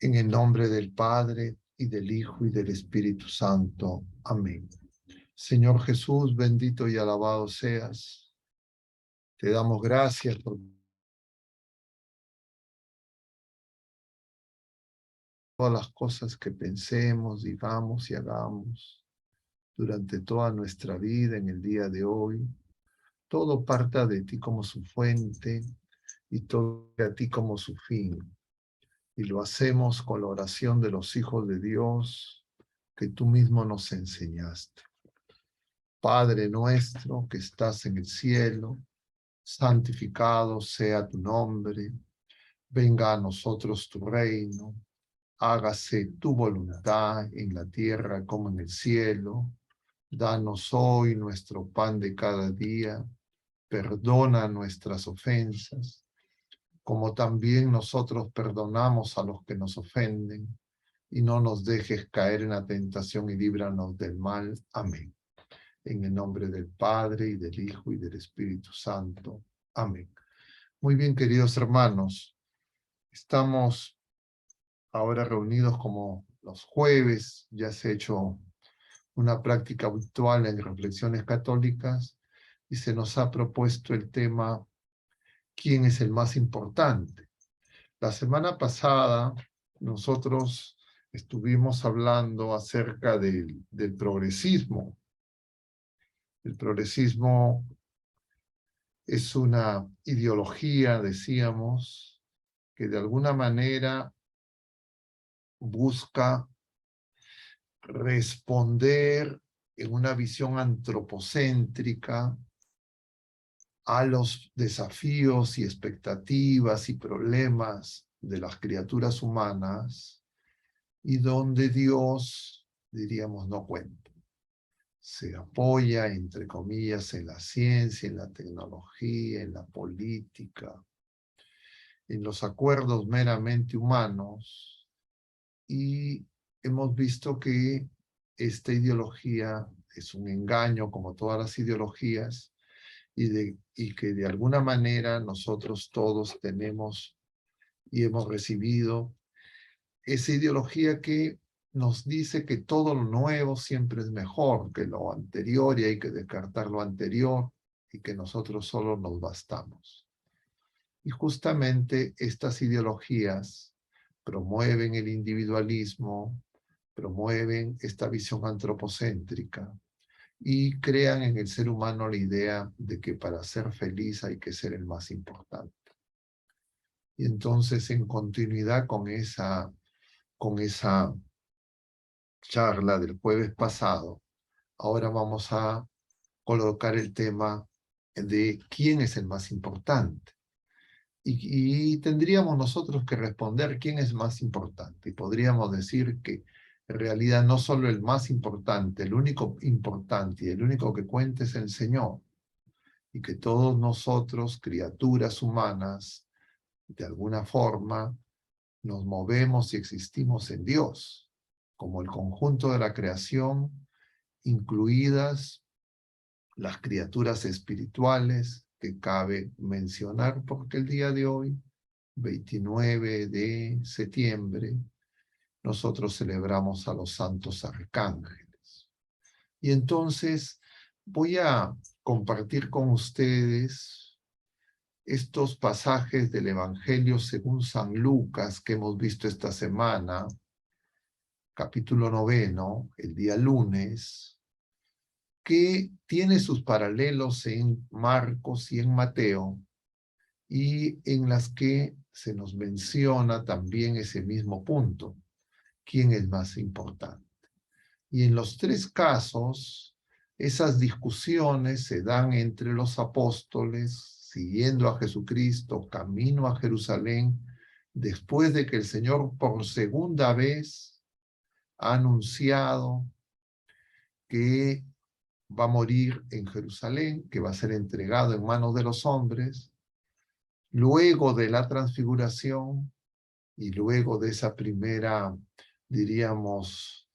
En el nombre del Padre, y del Hijo, y del Espíritu Santo. Amén. Señor Jesús, bendito y alabado seas. Te damos gracias por todas las cosas que pensemos, digamos y hagamos durante toda nuestra vida en el día de hoy. Todo parta de ti como su fuente y todo de ti como su fin. Y lo hacemos con la oración de los hijos de Dios que tú mismo nos enseñaste. Padre nuestro que estás en el cielo, santificado sea tu nombre. Venga a nosotros tu reino. Hágase tu voluntad en la tierra como en el cielo. Danos hoy nuestro pan de cada día. Perdona nuestras ofensas, como también nosotros perdonamos a los que nos ofenden. Y no nos dejes caer en la tentación y líbranos del mal. Amén. En el nombre del Padre, y del Hijo, y del Espíritu Santo. Amén. Muy bien, queridos hermanos. Estamos ahora reunidos como los jueves. Ya se ha hecho una práctica habitual en reflexiones católicas y se nos ha propuesto el tema ¿quién es el más importante? La semana pasada nosotros estuvimos hablando acerca del progresismo. El progresismo es una ideología, decíamos, que de alguna manera busca responder en una visión antropocéntrica a los desafíos y expectativas y problemas de las criaturas humanas y donde Dios, diríamos, no cuenta. Se apoya, entre comillas, en la ciencia, en la tecnología, en la política, en los acuerdos meramente humanos, y hemos visto que esta ideología es un engaño, como todas las ideologías, y que de alguna manera nosotros todos tenemos y hemos recibido esa ideología que nos dice que todo lo nuevo siempre es mejor que lo anterior y hay que descartar lo anterior y que nosotros solo nos bastamos. Y justamente estas ideologías promueven el individualismo, promueven esta visión antropocéntrica y crean en el ser humano la idea de que para ser feliz hay que ser el más importante. Y entonces, en continuidad con esa charla del jueves pasado, ahora vamos a colocar el tema de quién es el más importante. Y tendríamos nosotros que responder quién es más importante. Y podríamos decir que en realidad no solo el más importante, el único importante y el único que cuenta es el Señor. Y que todos nosotros, criaturas humanas, de alguna forma, nos movemos y existimos en Dios, como el conjunto de la creación, incluidas las criaturas espirituales que cabe mencionar, porque el día de hoy, 29 de septiembre, nosotros celebramos a los santos arcángeles. Y entonces voy a compartir con ustedes estos pasajes del Evangelio según San Lucas que hemos visto esta semana, capítulo 9, el día lunes, que tiene sus paralelos en Marcos y en Mateo, y en las que se nos menciona también ese mismo punto, quién es más importante. Y en los tres casos, esas discusiones se dan entre los apóstoles, siguiendo a Jesucristo, camino a Jerusalén, después de que el Señor por segunda vez ha anunciado que va a morir en Jerusalén, que va a ser entregado en manos de los hombres, luego de la transfiguración y luego de esa primera, diríamos,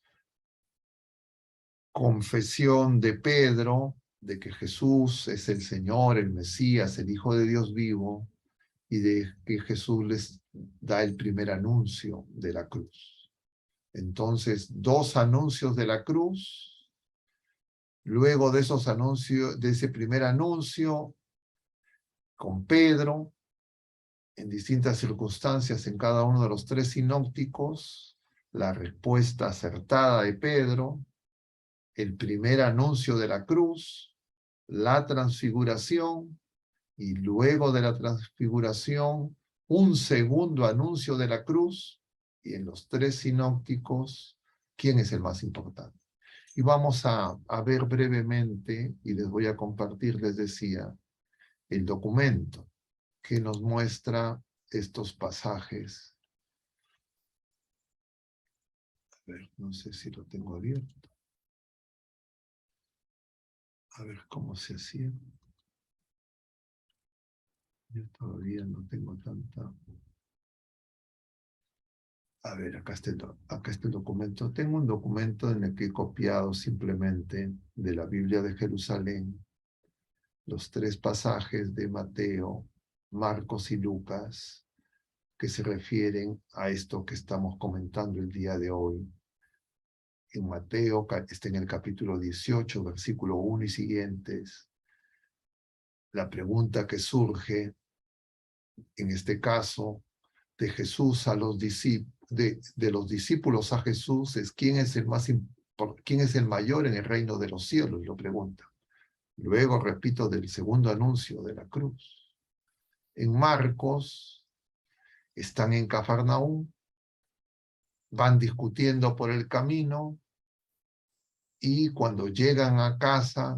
confesión de Pedro de que Jesús es el Señor, el Mesías, el Hijo de Dios vivo, y de que Jesús les da el primer anuncio de la cruz. Entonces, 2 anuncios de la cruz. Luego de esos anuncios, de ese primer anuncio, con Pedro, en distintas circunstancias en cada uno de los 3 sinópticos, la respuesta acertada de Pedro, el primer anuncio de la cruz, la transfiguración, y luego de la transfiguración, un segundo anuncio de la cruz, y en los 3 sinópticos, ¿quién es el más importante? Y vamos a ver brevemente, y les voy a compartir, les decía, el documento que nos muestra estos pasajes. A ver, no sé si lo tengo abierto. A ver cómo se hacía. Yo todavía no tengo tanta... A ver, acá está el documento. Tengo un documento en el que he copiado simplemente de la Biblia de Jerusalén los 3 pasajes de Mateo, Marcos y Lucas que se refieren a esto que estamos comentando el día de hoy. En Mateo está en el capítulo 18, versículo 1 y siguientes. La pregunta que surge, en este caso, de Jesús a los discípulos, de los discípulos a Jesús, es ¿quién es el mayor en el reino de los cielos? Lo pregunta. Luego, repito, del segundo anuncio de la cruz. En Marcos, están en Cafarnaúm, van discutiendo por el camino, y cuando llegan a casa,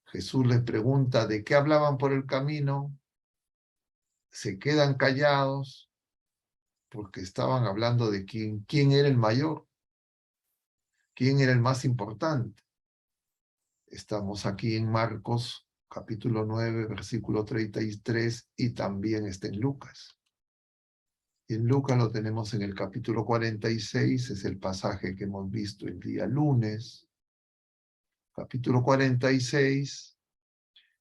Jesús les pregunta de qué hablaban por el camino, se quedan callados, porque estaban hablando de quién era el mayor, quién era el más importante. Estamos aquí en Marcos, capítulo 9, versículo 33, y también está en Lucas. Y en Lucas lo tenemos en el capítulo 46, es el pasaje que hemos visto el día lunes. Capítulo 46,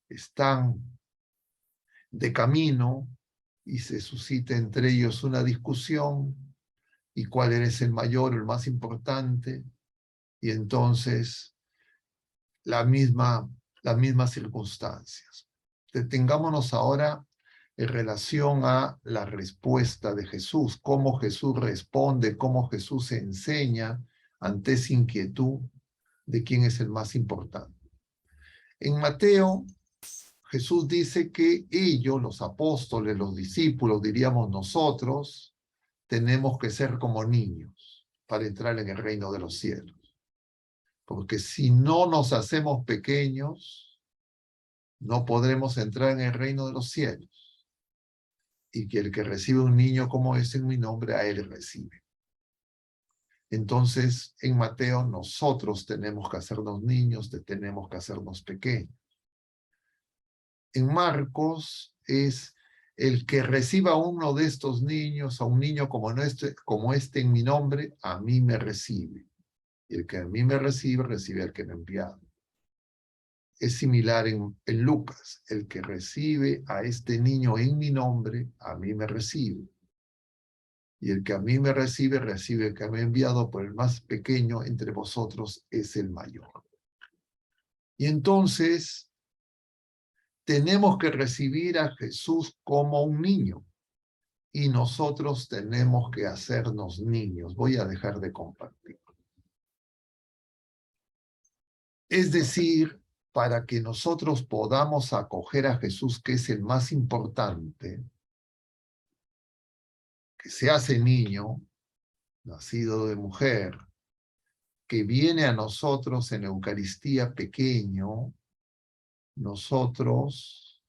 están de camino y se suscita entre ellos una discusión, y cuál es el mayor, el más importante, y entonces las mismas circunstancias. Detengámonos ahora en relación a la respuesta de Jesús, cómo Jesús responde, cómo Jesús enseña ante esa inquietud de quién es el más importante. En Mateo, Jesús dice que ellos, los apóstoles, los discípulos, diríamos nosotros, tenemos que ser como niños para entrar en el reino de los cielos. Porque si no nos hacemos pequeños, no podremos entrar en el reino de los cielos. Y que el que recibe un niño como ese en mi nombre, a él recibe. Entonces, en Mateo, nosotros tenemos que hacernos niños, tenemos que hacernos pequeños. En Marcos es el que reciba a uno de estos niños, a un niño como este en mi nombre, a mí me recibe. Y el que a mí me recibe, recibe al que me ha enviado. Es similar en Lucas. El que recibe a este niño en mi nombre, a mí me recibe. Y el que a mí me recibe, recibe el que me ha enviado, por el más pequeño entre vosotros es el mayor. Y entonces, tenemos que recibir a Jesús como un niño. Y nosotros tenemos que hacernos niños. Voy a dejar de compartir. Es decir, para que nosotros podamos acoger a Jesús, que es el más importante, que se hace niño, nacido de mujer, que viene a nosotros en Eucaristía pequeño, nosotros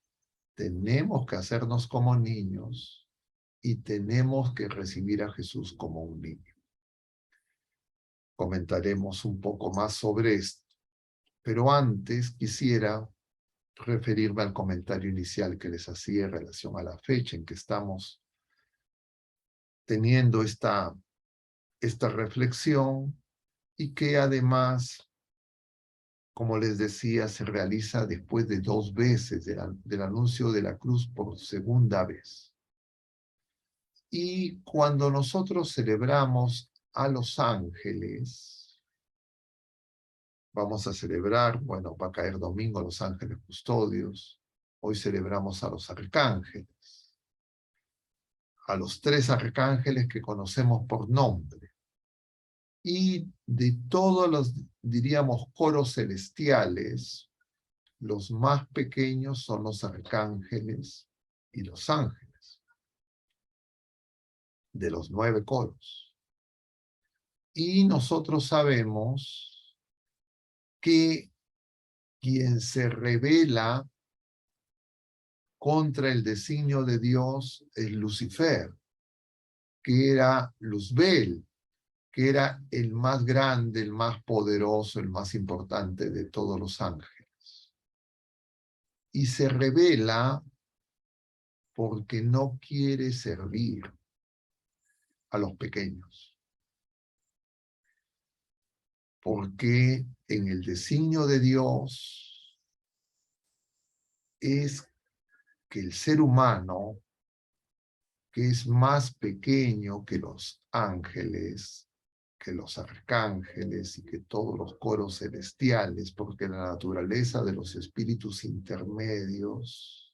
tenemos que hacernos como niños y tenemos que recibir a Jesús como un niño. Comentaremos un poco más sobre esto, pero antes quisiera referirme al comentario inicial que les hacía en relación a la fecha en que estamos teniendo esta reflexión, y que además, como les decía, se realiza después de 2 veces del anuncio de la cruz por segunda vez. Y cuando nosotros celebramos a los ángeles, vamos a celebrar, bueno, va a caer domingo los ángeles custodios, hoy celebramos a los arcángeles, a los 3 arcángeles que conocemos por nombre. Y de todos los, diríamos, coros celestiales, los más pequeños son los arcángeles y los ángeles, de los 9 coros. Y nosotros sabemos que quien se rebela contra el designio de Dios es Lucifer, que era Luzbel, que era el más grande, el más poderoso, el más importante de todos los ángeles. Y se rebela porque no quiere servir a los pequeños. Porque en el designio de Dios es que el ser humano, que es más pequeño que los ángeles, que los arcángeles y que todos los coros celestiales, porque la naturaleza de los espíritus intermedios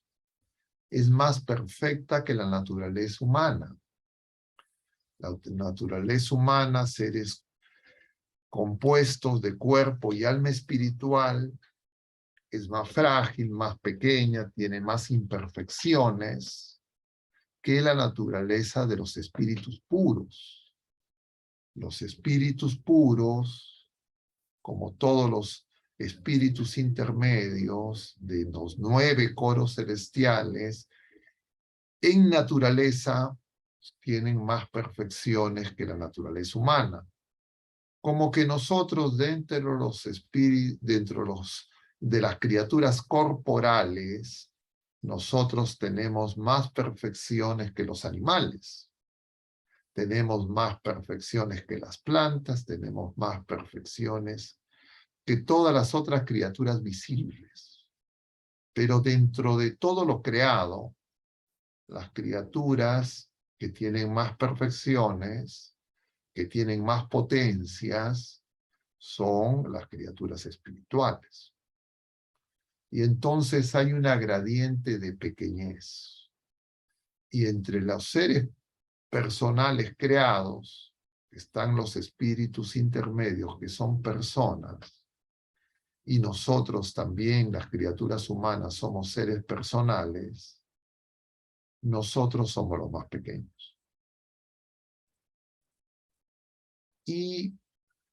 es más perfecta que la naturaleza humana. La naturaleza humana, seres compuestos de cuerpo y alma espiritual, es más frágil, más pequeña, tiene más imperfecciones que la naturaleza de los espíritus puros. Los espíritus puros, como todos los espíritus intermedios de los 9 coros celestiales, en naturaleza tienen más perfecciones que la naturaleza humana. Como que nosotros dentro de los espíritus, de las criaturas corporales, nosotros tenemos más perfecciones que los animales. Tenemos más perfecciones que las plantas, tenemos más perfecciones que todas las otras criaturas visibles. Pero dentro de todo lo creado, las criaturas que tienen más perfecciones, que tienen más potencias, son las criaturas espirituales. Y entonces hay una gradiente de pequeñez. Y entre los seres personales creados están los espíritus intermedios, que son personas, y nosotros también, las criaturas humanas, somos seres personales. Nosotros somos los más pequeños. Y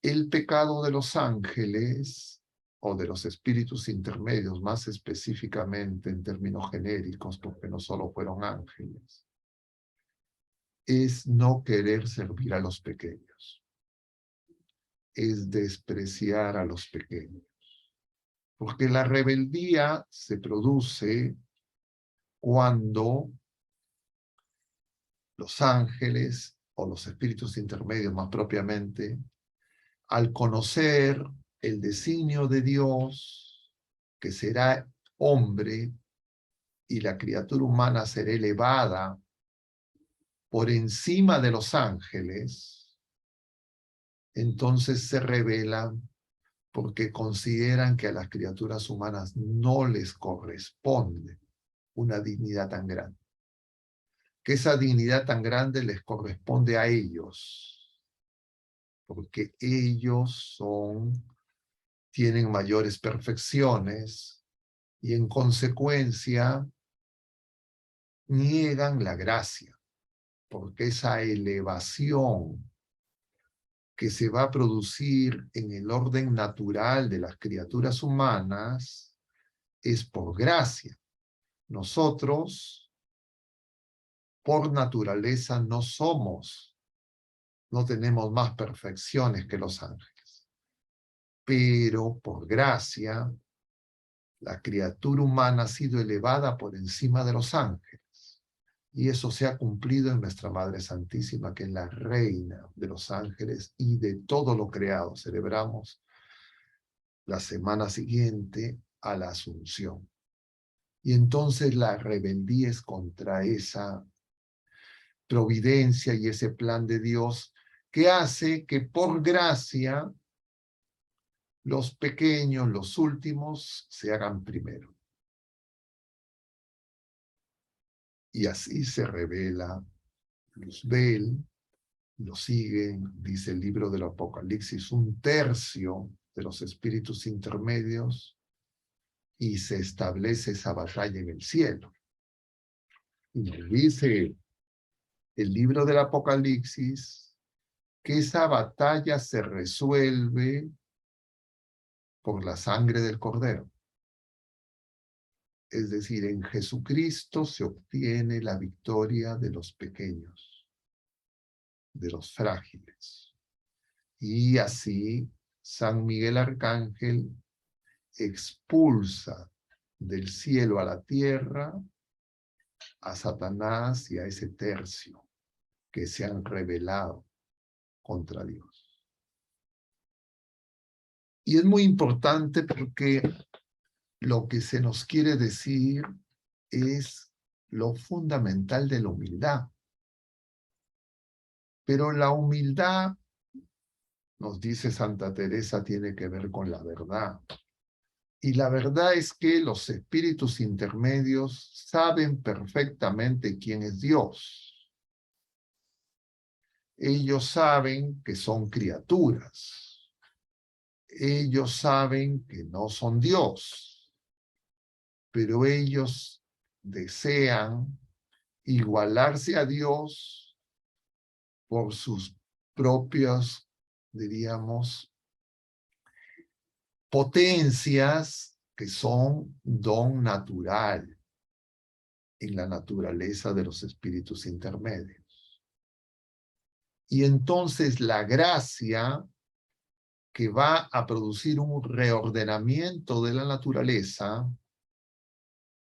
el pecado de los ángeles, o de los espíritus intermedios, más específicamente en términos genéricos, porque no solo fueron ángeles, es no querer servir a los pequeños, es despreciar a los pequeños. Porque la rebeldía se produce cuando los ángeles, o los espíritus intermedios más propiamente, al conocer el designio de Dios, que será hombre, y la criatura humana será elevada por encima de los ángeles, entonces se rebelan porque consideran que a las criaturas humanas no les corresponde una dignidad tan grande. Que esa dignidad tan grande les corresponde a ellos, porque ellos tienen mayores perfecciones y en consecuencia niegan la gracia, porque esa elevación que se va a producir en el orden natural de las criaturas humanas es por gracia. Nosotros, por naturaleza, no tenemos más perfecciones que los ángeles. Pero por gracia, la criatura humana ha sido elevada por encima de los ángeles. Y eso se ha cumplido en nuestra Madre Santísima, que es la reina de los ángeles y de todo lo creado. Celebramos la semana siguiente a la Asunción. Y entonces la rebeldía es contra esa providencia y ese plan de Dios que hace que por gracia los pequeños, los últimos, se hagan primero. Y así se revela Luzbel, lo siguen, dice el libro del Apocalipsis, 1/3 de los espíritus intermedios, y se establece esa batalla en el cielo. Y nos dice el libro del Apocalipsis que esa batalla se resuelve por la sangre del Cordero. Es decir, en Jesucristo se obtiene la victoria de los pequeños, de los frágiles. Y así San Miguel Arcángel expulsa del cielo a la tierra a Satanás y a ese tercio que se han rebelado contra Dios. Y es muy importante porque lo que se nos quiere decir es lo fundamental de la humildad. Pero la humildad, nos dice Santa Teresa, tiene que ver con la verdad. Y la verdad es que los espíritus intermedios saben perfectamente quién es Dios. Ellos saben que son criaturas. Ellos saben que no son Dios. Pero ellos desean igualarse a Dios por sus propios, diríamos, potencias que son don natural en la naturaleza de los espíritus intermedios. Y entonces la gracia que va a producir un reordenamiento de la naturaleza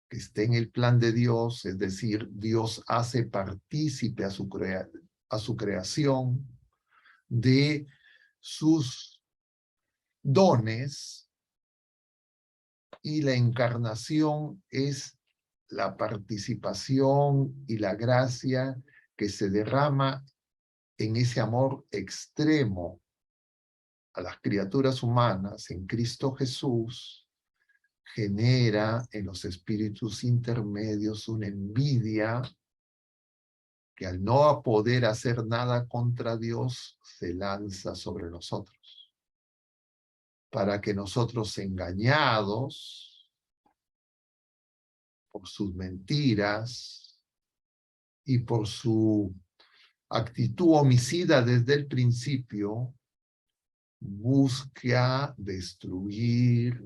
que esté en el plan de Dios, es decir, Dios hace partícipe a su creación de sus dones, y la encarnación es la participación y la gracia que se derrama en ese amor extremo a las criaturas humanas en Cristo Jesús, genera en los espíritus intermedios una envidia que al no poder hacer nada contra Dios, se lanza sobre nosotros, para que nosotros, engañados por sus mentiras y por su actitud homicida desde el principio, busca destruir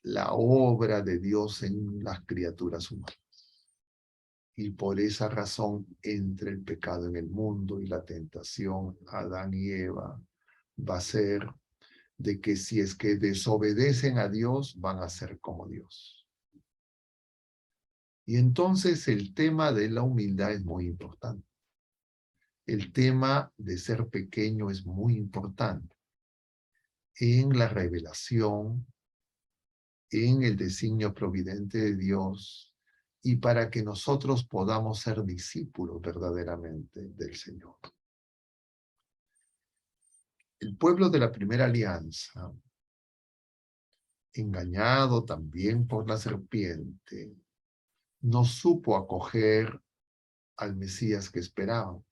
la obra de Dios en las criaturas humanas. Y por esa razón entra el pecado en el mundo, y la tentación a Adán y Eva va a ser de que si es que desobedecen a Dios, van a ser como Dios. Y entonces el tema de la humildad es muy importante. El tema de ser pequeño es muy importante en la revelación, en el designio providente de Dios, y para que nosotros podamos ser discípulos verdaderamente del Señor. El pueblo de la primera alianza, engañado también por la serpiente, no supo acoger al Mesías que esperaban,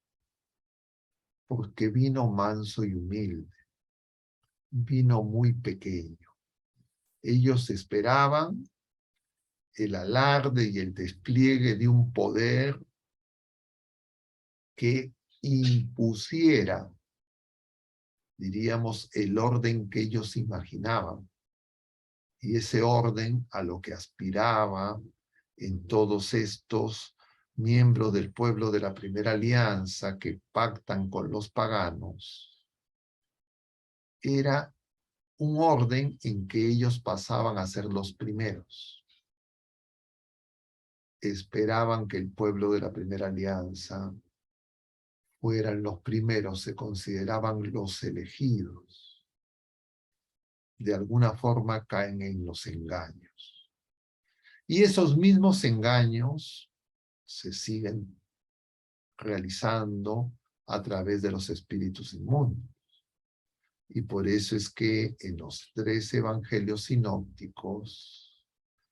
porque vino manso y humilde, vino muy pequeño. Ellos esperaban el alarde y el despliegue de un poder que impusiera, diríamos, el orden que ellos imaginaban. Y ese orden a lo que aspiraba en todos estos miembros del pueblo de la primera alianza que pactan con los paganos, era un orden en que ellos pasaban a ser los primeros. Esperaban que el pueblo de la primera alianza fueran los primeros, se consideraban los elegidos. De alguna forma caen en los engaños. Y esos mismos engaños se siguen realizando a través de los espíritus inmundos. Y por eso es que en los 3 evangelios sinópticos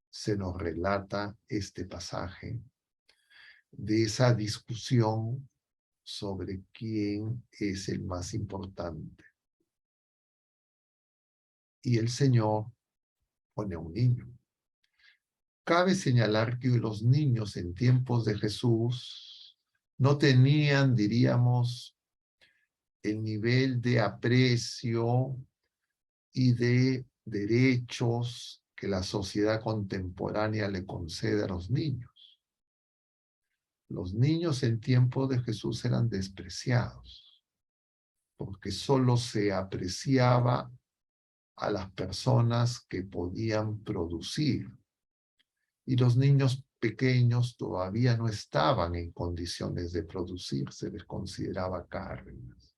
se nos relata este pasaje de esa discusión sobre quién es el más importante. Y el Señor pone a un niño. Cabe señalar que los niños en tiempos de Jesús no tenían, diríamos, el nivel de aprecio y de derechos que la sociedad contemporánea le concede a los niños. Los niños en tiempos de Jesús eran despreciados, porque solo se apreciaba a las personas que podían producir. Y los niños pequeños todavía no estaban en condiciones de producir, se les consideraba cargas.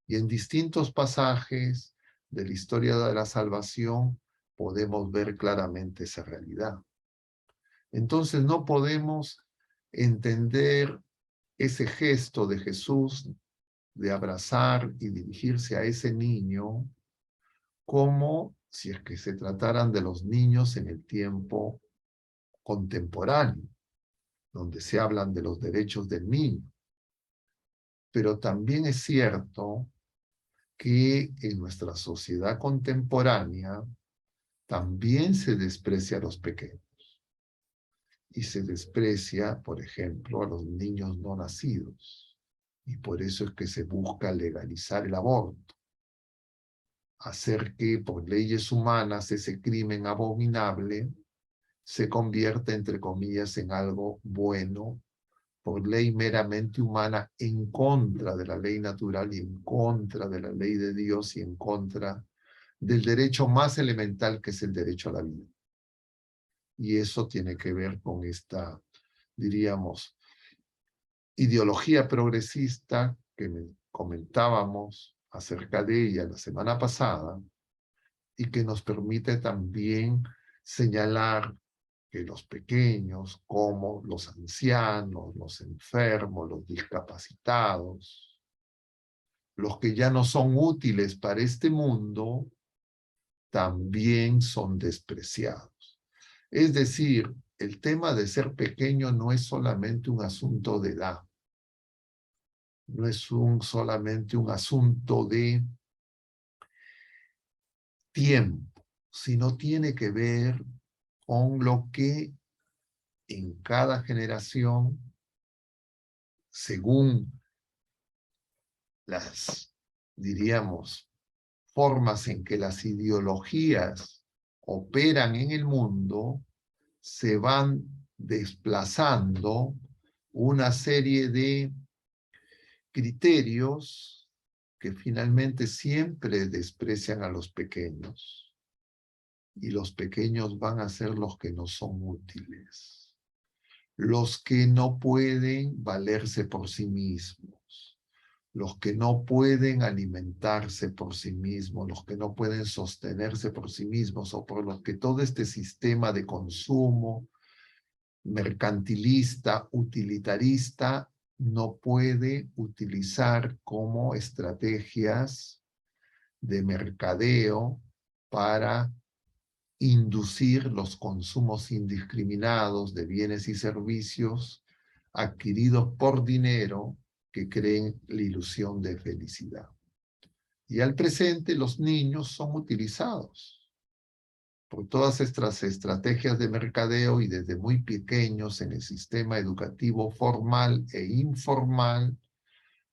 Y en distintos pasajes de la historia de la salvación podemos ver claramente esa realidad. Entonces no podemos entender ese gesto de Jesús de abrazar y dirigirse a ese niño como si es que se trataran de los niños en el tiempo contemporáneo, donde se hablan de los derechos del niño. Pero también es cierto que en nuestra sociedad contemporánea también se desprecia a los pequeños. Y se desprecia, por ejemplo, a los niños no nacidos. Y por eso es que se busca legalizar el aborto. Hacer que por leyes humanas ese crimen abominable se convierta, entre comillas, en algo bueno, por ley meramente humana, en contra de la ley natural y en contra de la ley de Dios y en contra del derecho más elemental que es el derecho a la vida. Y eso tiene que ver con esta, diríamos, ideología progresista que comentábamos acerca de ella la semana pasada y que nos permite también señalar que los pequeños, como los ancianos, los enfermos, los discapacitados, los que ya no son útiles para este mundo, también son despreciados. Es decir, el tema de ser pequeño no es solamente un asunto de edad, no es solamente un asunto de tiempo, sino tiene que ver con lo que en cada generación, según las, diríamos, formas en que las ideologías operan en el mundo, se van desplazando una serie de criterios que finalmente siempre desprecian a los pequeños. Y los pequeños van a ser los que no son útiles, los que no pueden valerse por sí mismos, los que no pueden alimentarse por sí mismos, los que no pueden sostenerse por sí mismos, o por los que todo este sistema de consumo mercantilista, utilitarista, no puede utilizar como estrategias de mercadeo para inducir los consumos indiscriminados de bienes y servicios adquiridos por dinero que creen la ilusión de felicidad. Y al presente los niños son utilizados por todas estas estrategias de mercadeo y desde muy pequeños en el sistema educativo formal e informal,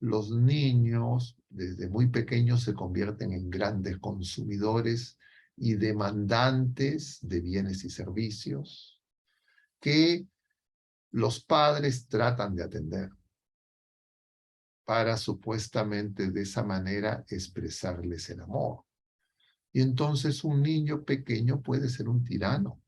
los niños desde muy pequeños se convierten en grandes consumidores y demandantes de bienes y servicios que los padres tratan de atender para supuestamente de esa manera expresarles el amor. Y entonces un niño pequeño puede ser un tirano,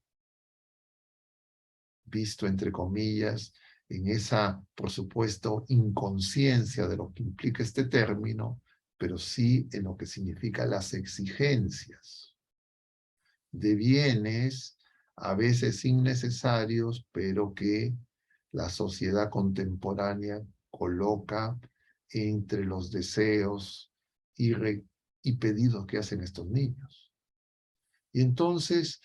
visto entre comillas en esa, por supuesto, inconsciencia de lo que implica este término, pero sí en lo que significa las exigencias de bienes a veces innecesarios, pero que la sociedad contemporánea coloca entre los deseos y pedidos que hacen estos niños. Y entonces,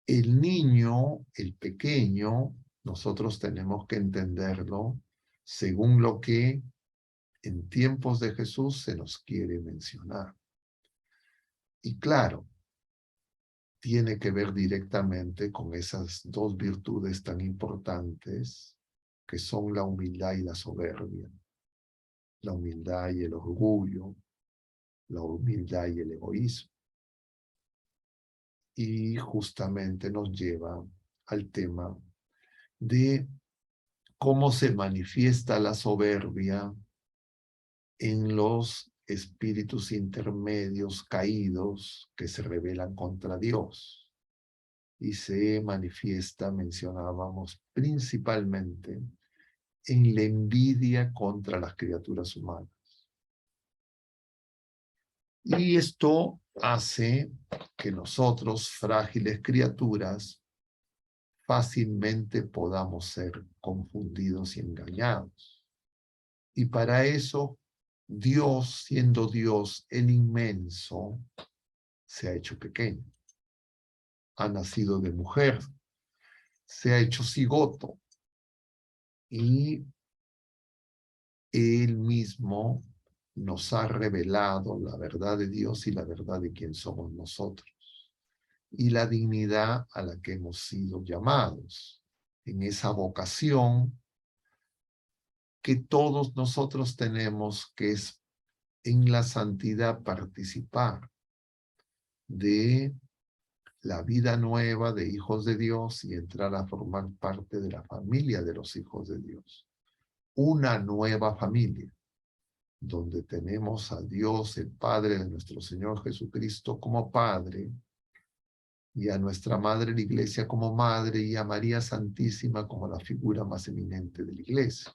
el niño, el pequeño, nosotros tenemos que entenderlo según lo que en tiempos de Jesús se nos quiere mencionar. Y claro, tiene que ver directamente con esas dos virtudes tan importantes que son la humildad y la soberbia, la humildad y el orgullo, la humildad y el egoísmo. Y justamente nos lleva al tema de cómo se manifiesta la soberbia en los espíritus intermedios caídos que se rebelan contra Dios. Y se manifiesta, mencionábamos, principalmente en la envidia contra las criaturas humanas. Y esto hace que nosotros, frágiles criaturas, fácilmente podamos ser confundidos y engañados. Y para eso, Dios, siendo Dios el inmenso, se ha hecho pequeño. Ha nacido de mujer, se ha hecho cigoto, y Él mismo nos ha revelado la verdad de Dios y la verdad de quién somos nosotros, y la dignidad a la que hemos sido llamados, en esa vocación que todos nosotros tenemos, que es en la santidad participar de la vida nueva de hijos de Dios y entrar a formar parte de la familia de los hijos de Dios. Una nueva familia, donde tenemos a Dios, el Padre de nuestro Señor Jesucristo, como Padre, y a nuestra Madre la Iglesia como Madre, y a María Santísima como la figura más eminente de la Iglesia.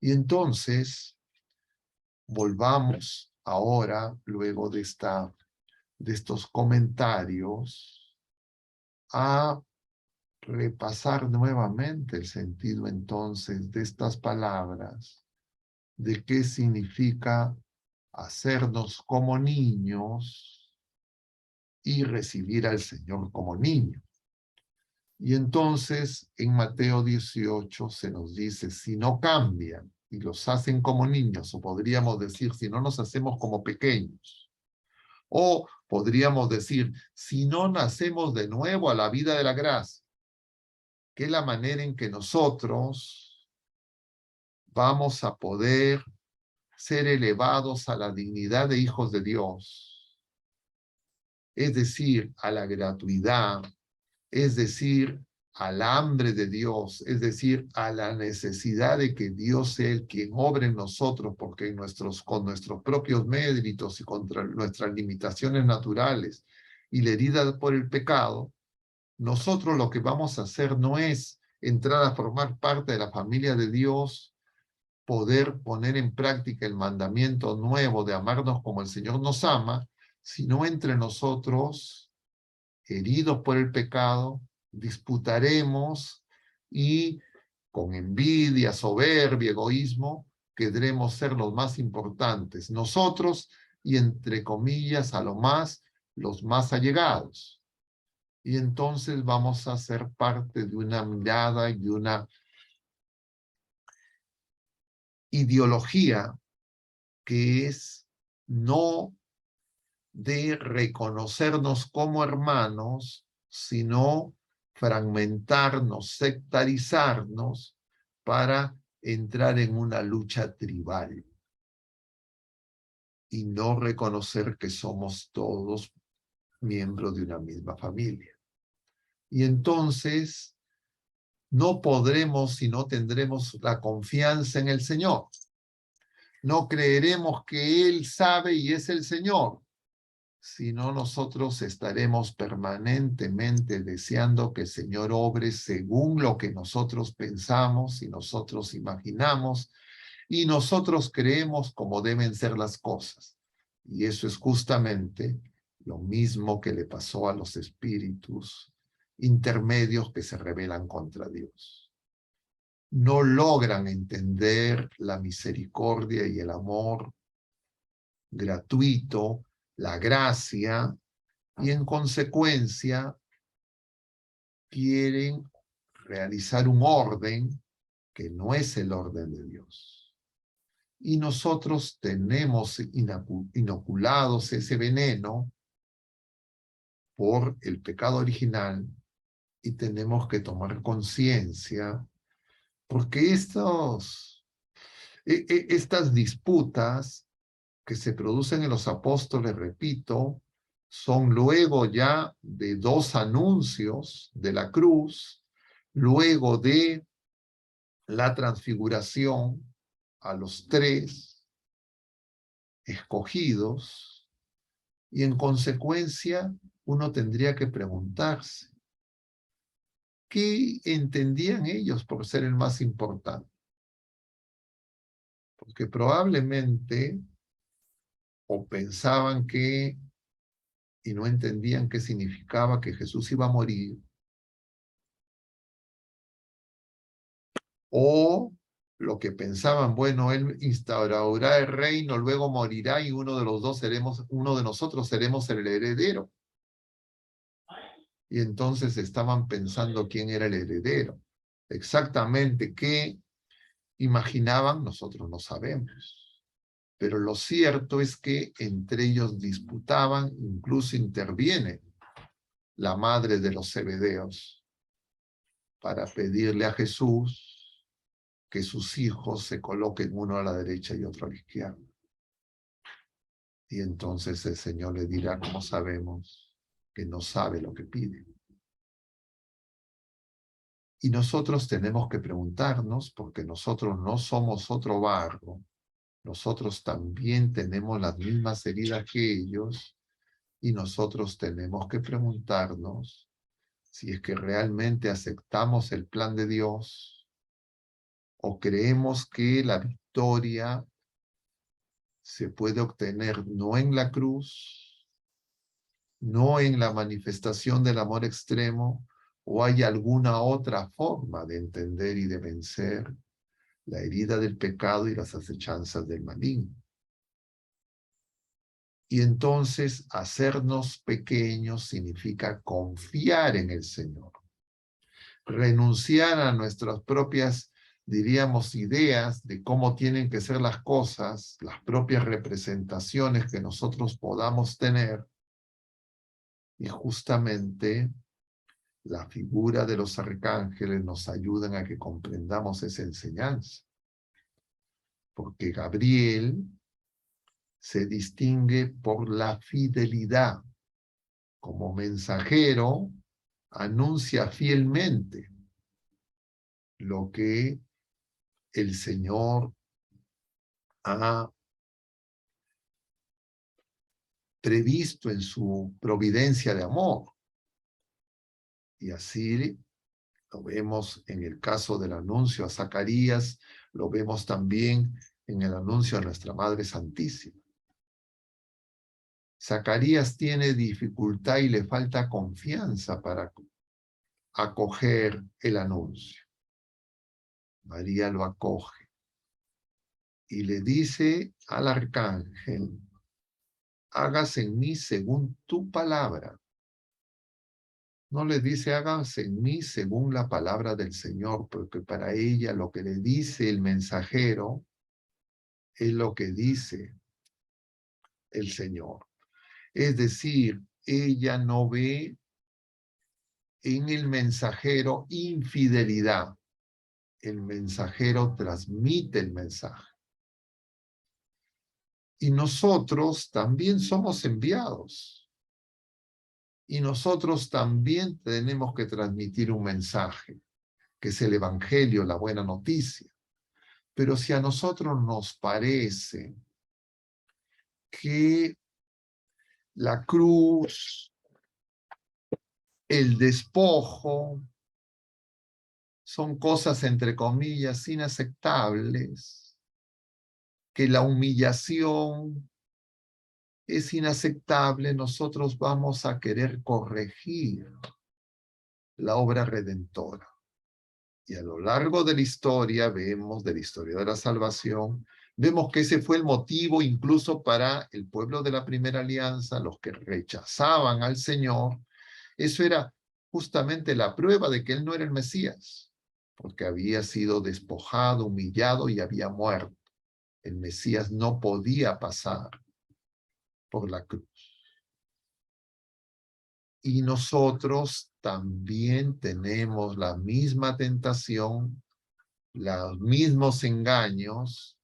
Y entonces, volvamos ahora, luego de estos comentarios, a repasar nuevamente el sentido entonces de estas palabras, de qué significa hacernos como niños y recibir al Señor como niño. Y entonces en Mateo 18 se nos dice, si no cambian y los hacen como niños, o podríamos decir, si no nos hacemos como pequeños, o podríamos decir, si no nacemos de nuevo a la vida de la gracia, que es la manera en que nosotros vamos a poder ser elevados a la dignidad de hijos de Dios, es decir, a la gratuidad, es decir, al hambre de Dios, es decir, a la necesidad de que Dios sea el quien obre en nosotros, porque con nuestros propios méritos y contra nuestras limitaciones naturales y la herida por el pecado, nosotros lo que vamos a hacer no es entrar a formar parte de la familia de Dios, poder poner en práctica el mandamiento nuevo de amarnos como el Señor nos ama, sino entre nosotros, heridos por el pecado, disputaremos y con envidia, soberbia, egoísmo, querremos ser los más importantes, nosotros y entre comillas a lo más, los más allegados. Y entonces vamos a ser parte de una mirada y de una ideología que es no de reconocernos como hermanos, sino fragmentarnos, sectarizarnos para entrar en una lucha tribal y no reconocer que somos todos miembros de una misma familia. Y entonces no podremos si no tendremos la confianza en el Señor. No creeremos que Él sabe y es el Señor, sino nosotros estaremos permanentemente deseando que el Señor obre según lo que nosotros pensamos y nosotros imaginamos y nosotros creemos como deben ser las cosas. Y eso es justamente lo mismo que le pasó a los espíritus intermedios que se rebelan contra Dios. no logran entender la misericordia y el amor gratuito, la gracia, y en consecuencia quieren realizar un orden que no es el orden de Dios. Y nosotros tenemos inoculados ese veneno por el pecado original y tenemos que tomar conciencia porque estas disputas que se producen en los apóstoles, repito, son luego ya de 2 anuncios de la cruz, luego de la transfiguración a los 3 escogidos, y en consecuencia uno tendría que preguntarse, ¿qué entendían ellos por ser el más importante? Porque probablemente o pensaban que y no entendían qué significaba que Jesús iba a morir, o lo que pensaban, bueno, él instaurará el reino, luego morirá y uno de nosotros seremos el heredero. Y entonces estaban pensando quién era el heredero. Exactamente qué imaginaban, nosotros no sabemos. Pero lo cierto es que entre ellos disputaban, incluso interviene la madre de los Zebedeos para pedirle a Jesús que sus hijos se coloquen uno a la derecha y otro a la izquierda. Y entonces el Señor le dirá, como sabemos, que no sabe lo que pide. Y nosotros tenemos que preguntarnos, porque nosotros no somos otro barro, nosotros también tenemos las mismas heridas que ellos, y nosotros tenemos que preguntarnos si es que realmente aceptamos el plan de Dios o creemos que la victoria se puede obtener no en la cruz, no en la manifestación del amor extremo, o hay alguna otra forma de entender y de vencer la herida del pecado y las acechanzas del maligno. Y entonces hacernos pequeños significa confiar en el Señor, renunciar a nuestras propias, diríamos, ideas de cómo tienen que ser las cosas, las propias representaciones que nosotros podamos tener, y justamente la figura de los arcángeles nos ayudan a que comprendamos esa enseñanza. Porque Gabriel se distingue por la fidelidad. Como mensajero, anuncia fielmente lo que el Señor ha previsto en su providencia de amor. Y así lo vemos en el caso del anuncio a Zacarías, lo vemos también en el anuncio a nuestra Madre Santísima. Zacarías tiene dificultad y le falta confianza para acoger el anuncio. María lo acoge y le dice al arcángel, hágase en mí según tu palabra. No le dice, hágase en mí según la palabra del Señor, porque para ella lo que le dice el mensajero es lo que dice el Señor. Es decir, ella no ve en el mensajero infidelidad. El mensajero transmite el mensaje. Y nosotros también somos enviados. Y nosotros también tenemos que transmitir un mensaje, que es el Evangelio, la buena noticia. Pero si a nosotros nos parece que la cruz, el despojo, son cosas, entre comillas, inaceptables, que la humillación es inaceptable, nosotros vamos a querer corregir la obra redentora. Y a lo largo de la historia, vemos, de la historia de la salvación, vemos que ese fue el motivo incluso para el pueblo de la primera alianza, los que rechazaban al Señor. Eso era justamente la prueba de que Él no era el Mesías, porque había sido despojado, humillado y había muerto. El Mesías no podía pasar por la cruz. Y nosotros también tenemos la misma tentación, los mismos engaños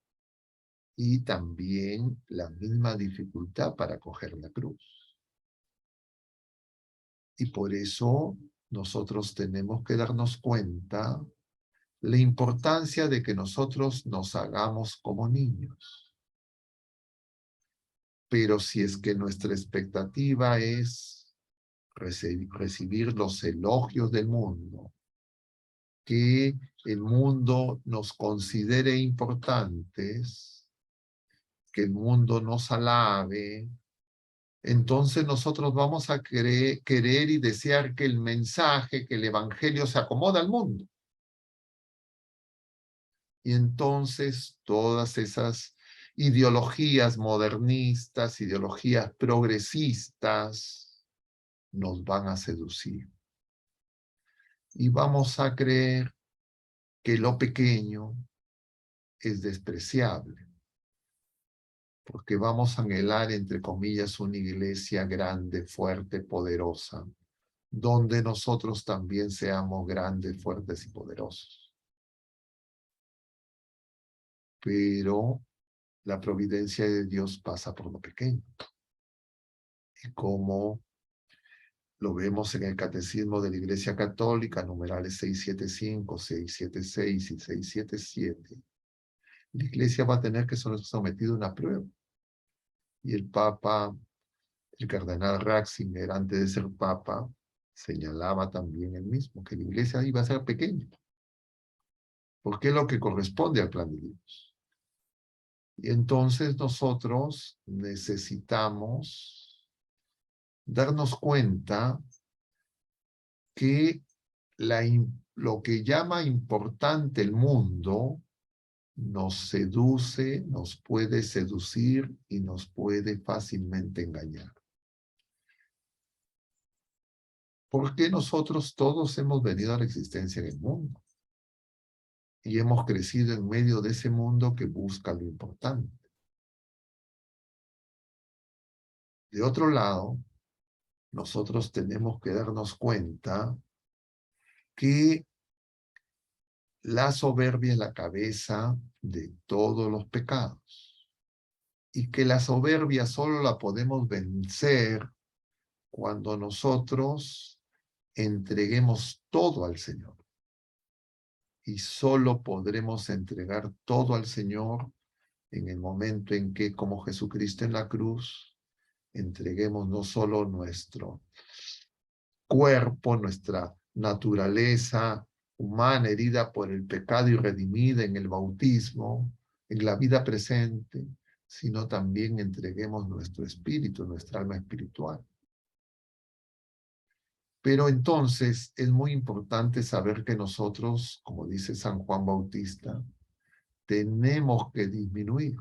y también la misma dificultad para coger la cruz. Y por eso nosotros tenemos que darnos cuenta la importancia de que nosotros nos hagamos como niños. Pero si es que nuestra expectativa es recibir los elogios del mundo, que el mundo nos considere importantes, que el mundo nos alabe, entonces nosotros vamos a querer y desear que el mensaje, que el evangelio se acomode al mundo. Y entonces todas esas ideologías modernistas, ideologías progresistas, nos van a seducir. Y vamos a creer que lo pequeño es despreciable, porque vamos a anhelar, entre comillas, una iglesia grande, fuerte, poderosa, donde nosotros también seamos grandes, fuertes y poderosos. Pero la providencia de Dios pasa por lo pequeño. Y como lo vemos en el Catecismo de la Iglesia Católica, numerales 675, 676 y 677, la Iglesia va a tener que ser sometida a una prueba. Y el Papa, el cardenal Ratzinger, antes de ser Papa, señalaba también él mismo que la Iglesia iba a ser pequeña, porque es lo que corresponde al plan de Dios. Y entonces nosotros necesitamos darnos cuenta que lo que llama importante el mundo nos seduce, nos puede seducir y nos puede fácilmente engañar. Porque nosotros todos hemos venido a la existencia en el mundo y hemos crecido en medio de ese mundo que busca lo importante. De otro lado, nosotros tenemos que darnos cuenta que la soberbia es la cabeza de todos los pecados y que la soberbia solo la podemos vencer cuando nosotros entreguemos todo al Señor. Y solo podremos entregar todo al Señor en el momento en que, como Jesucristo en la cruz, entreguemos no solo nuestro cuerpo, nuestra naturaleza humana herida por el pecado y redimida en el bautismo, en la vida presente, sino también entreguemos nuestro espíritu, nuestra alma espiritual. Pero entonces es muy importante saber que nosotros, como dice San Juan Bautista, tenemos que disminuir,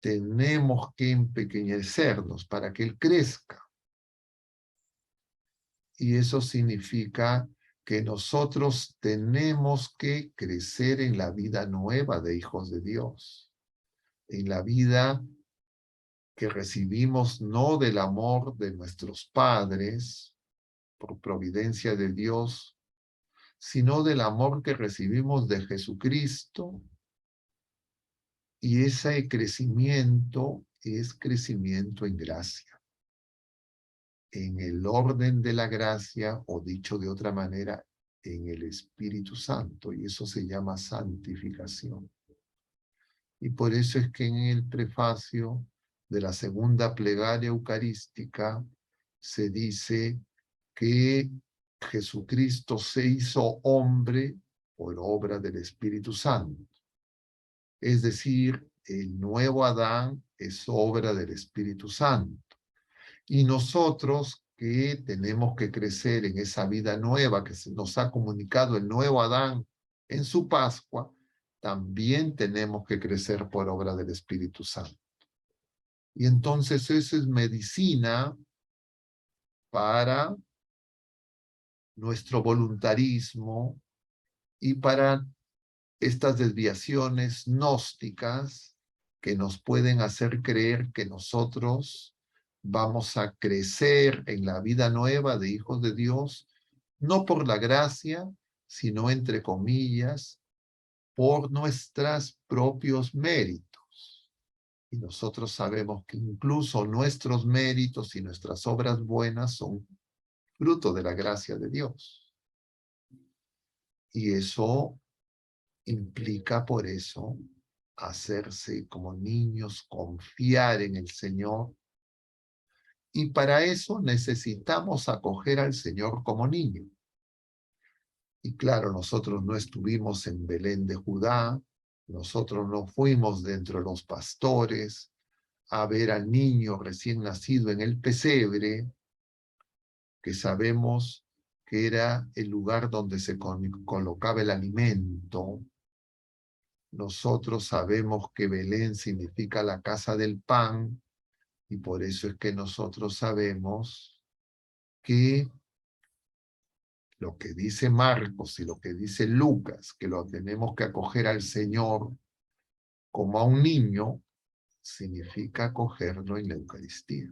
tenemos que empequeñecernos para que Él crezca. Y eso significa que nosotros tenemos que crecer en la vida nueva de hijos de Dios, en la vida que recibimos no del amor de nuestros padres, por providencia de Dios, sino del amor que recibimos de Jesucristo. Y ese crecimiento es crecimiento en gracia, en el orden de la gracia, o dicho de otra manera, en el Espíritu Santo, y eso se llama santificación. Y por eso es que en el prefacio de la segunda plegaria eucarística se dice que Jesucristo se hizo hombre por obra del Espíritu Santo. Es decir, el nuevo Adán es obra del Espíritu Santo. Y nosotros que tenemos que crecer en esa vida nueva que se nos ha comunicado el nuevo Adán en su Pascua, también tenemos que crecer por obra del Espíritu Santo. Y entonces eso es medicina para nuestro voluntarismo y para estas desviaciones gnósticas que nos pueden hacer creer que nosotros vamos a crecer en la vida nueva de hijos de Dios, no por la gracia, sino entre comillas, por nuestros propios méritos. Y nosotros sabemos que incluso nuestros méritos y nuestras obras buenas son fruto de la gracia de Dios. Y eso implica por eso hacerse como niños, confiar en el Señor. Y para eso necesitamos acoger al Señor como niño. Y claro, nosotros no estuvimos en Belén de Judá, nosotros no fuimos dentro de los pastores a ver al niño recién nacido en el pesebre, que sabemos que era el lugar donde se colocaba el alimento. Nosotros sabemos que Belén significa la casa del pan, y por eso es que nosotros sabemos que lo que dice Marcos y lo que dice Lucas, que lo tenemos que acoger al Señor como a un niño, significa acogerlo en la Eucaristía.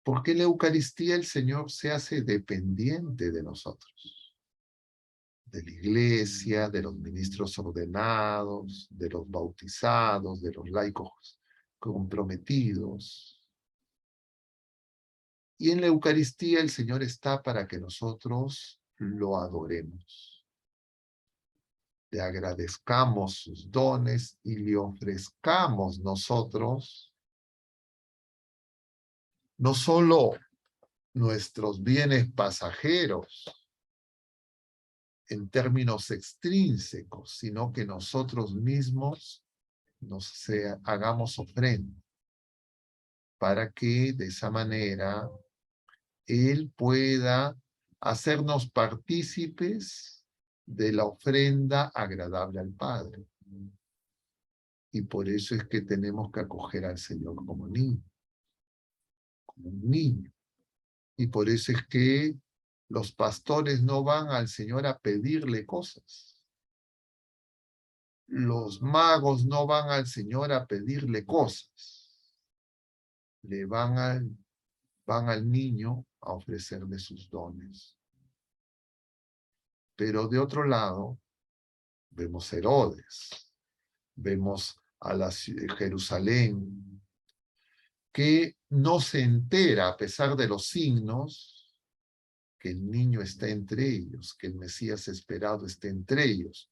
Porque en la Eucaristía el Señor se hace dependiente de nosotros, de la iglesia, de los ministros ordenados, de los bautizados, de los laicos comprometidos. Y en la Eucaristía el Señor está para que nosotros lo adoremos, le agradezcamos sus dones y le ofrezcamos nosotros no solo nuestros bienes pasajeros en términos extrínsecos, sino que nosotros mismos hagamos ofrenda para que de esa manera Él pueda hacernos partícipes de la ofrenda agradable al Padre. Y por eso es que tenemos que acoger al Señor como niño, como un niño. Y por eso es que los pastores no van al Señor a pedirle cosas. Los magos no van al Señor a pedirle cosas. Le van al niño a ofrecerle sus dones. Pero de otro lado, vemos Herodes, vemos a Jerusalén, que no se entera, a pesar de los signos, que el niño está entre ellos, que el Mesías esperado está entre ellos.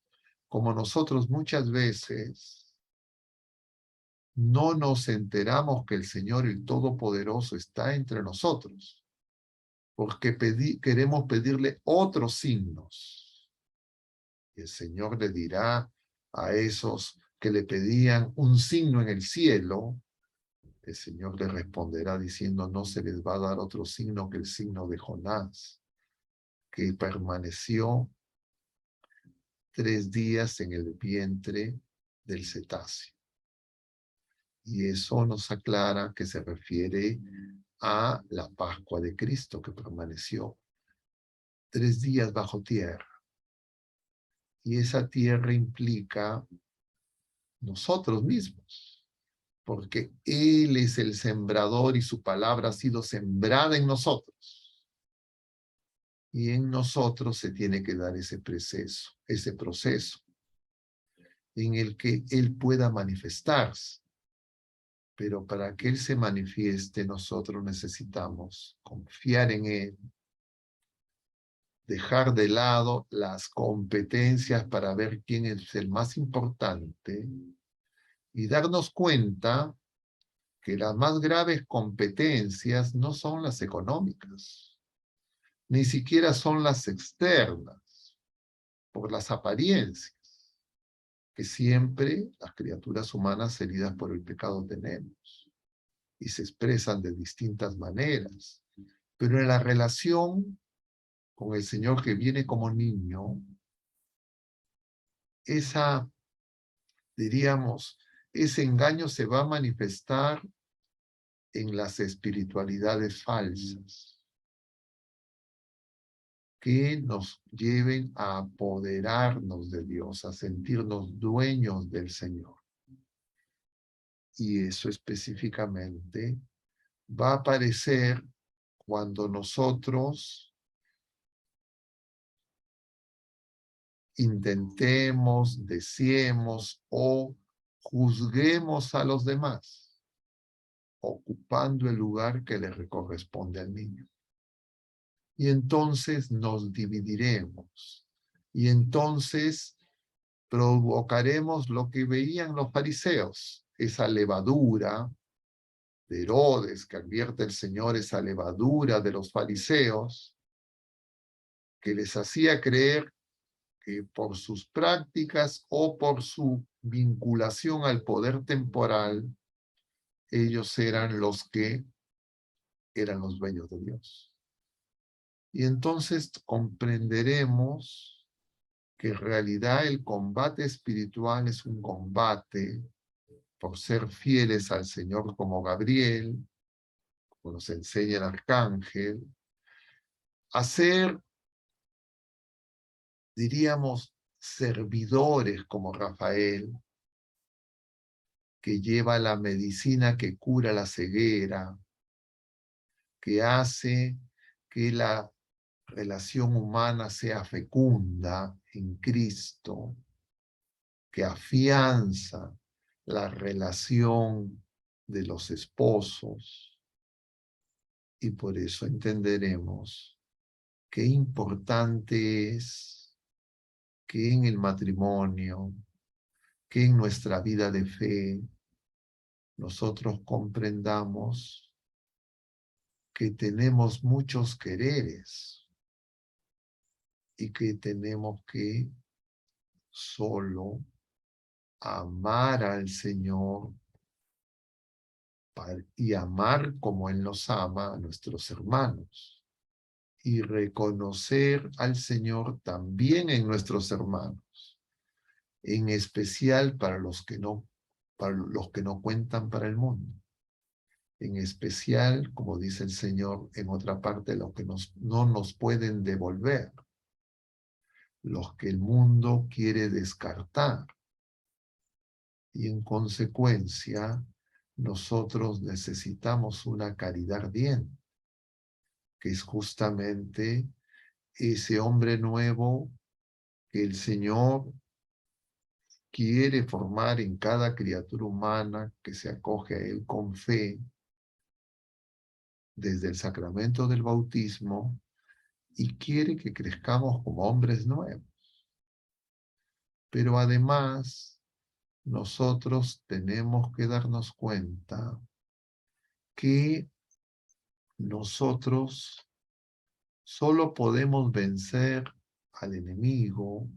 Como nosotros muchas veces no nos enteramos que el Señor, el Todopoderoso, está entre nosotros, porque queremos pedirle otros signos. Y el Señor le dirá a esos que le pedían un signo en el cielo, el Señor le responderá diciendo, no se les va a dar otro signo que el signo de Jonás, que permaneció 3 días en el vientre del cetáceo. Y eso nos aclara que se refiere a la Pascua de Cristo, que permaneció 3 días bajo tierra. Y esa tierra implica nosotros mismos, porque Él es el sembrador y su palabra ha sido sembrada en nosotros. Y en nosotros se tiene que dar ese proceso en el que Él pueda manifestarse. Pero para que Él se manifieste, nosotros necesitamos confiar en Él, dejar de lado las competencias para ver quién es el más importante y darnos cuenta que las más graves competencias no son las económicas, ni siquiera son las externas, por las apariencias que siempre las criaturas humanas heridas por el pecado tenemos. y se expresan de distintas maneras. Pero en la relación con el Señor que viene como niño, diríamos, ese engaño se va a manifestar en las espiritualidades falsas que nos lleven a apoderarnos de Dios, a sentirnos dueños del Señor. Y eso específicamente va a aparecer cuando nosotros intentemos, deseemos o juzguemos a los demás, ocupando el lugar que le corresponde al niño. Y entonces nos dividiremos. Y entonces provocaremos lo que veían los fariseos, esa levadura de Herodes, que advierte el Señor, esa levadura de los fariseos, que les hacía creer que por sus prácticas o por su vinculación al poder temporal, ellos eran los que eran los dueños de Dios. Y entonces comprenderemos que en realidad el combate espiritual es un combate por ser fieles al Señor como Gabriel, como nos enseña el arcángel, a ser, diríamos, servidores como Rafael, que lleva la medicina que cura la ceguera, que hace que la relación humana sea fecunda en Cristo, que afianza la relación de los esposos. Y por eso entenderemos qué importante es que en el matrimonio, que en nuestra vida de fe, nosotros comprendamos que tenemos muchos quereres y que tenemos que solo amar al Señor y amar como Él nos ama a nuestros hermanos y reconocer al Señor también en nuestros hermanos, en especial para los que no cuentan para el mundo. En especial, como dice el Señor en otra parte, los que no nos pueden devolver, los que el mundo quiere descartar. Y en consecuencia, nosotros necesitamos una caridad ardiente, que es justamente ese hombre nuevo que el Señor quiere formar en cada criatura humana que se acoge a Él con fe, desde el sacramento del bautismo, y quiere que crezcamos como hombres nuevos. Pero además, nosotros tenemos que darnos cuenta que nosotros solo podemos vencer al enemigo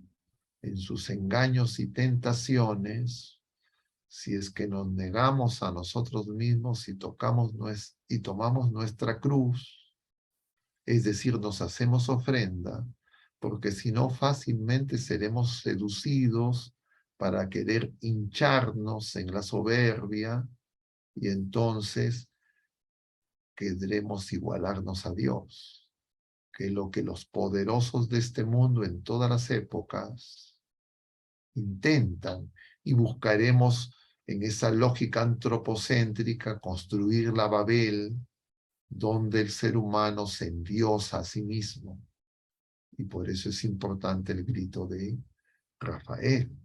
en sus engaños y tentaciones si es que nos negamos a nosotros mismos y tomamos nuestra cruz, es decir, nos hacemos ofrenda, porque si no fácilmente seremos seducidos para querer hincharnos en la soberbia y entonces querremos igualarnos a Dios, que es lo que los poderosos de este mundo en todas las épocas intentan, y buscaremos en esa lógica antropocéntrica construir la Babel donde el ser humano se endiosa a sí mismo. Y por eso es importante el grito de Rafael,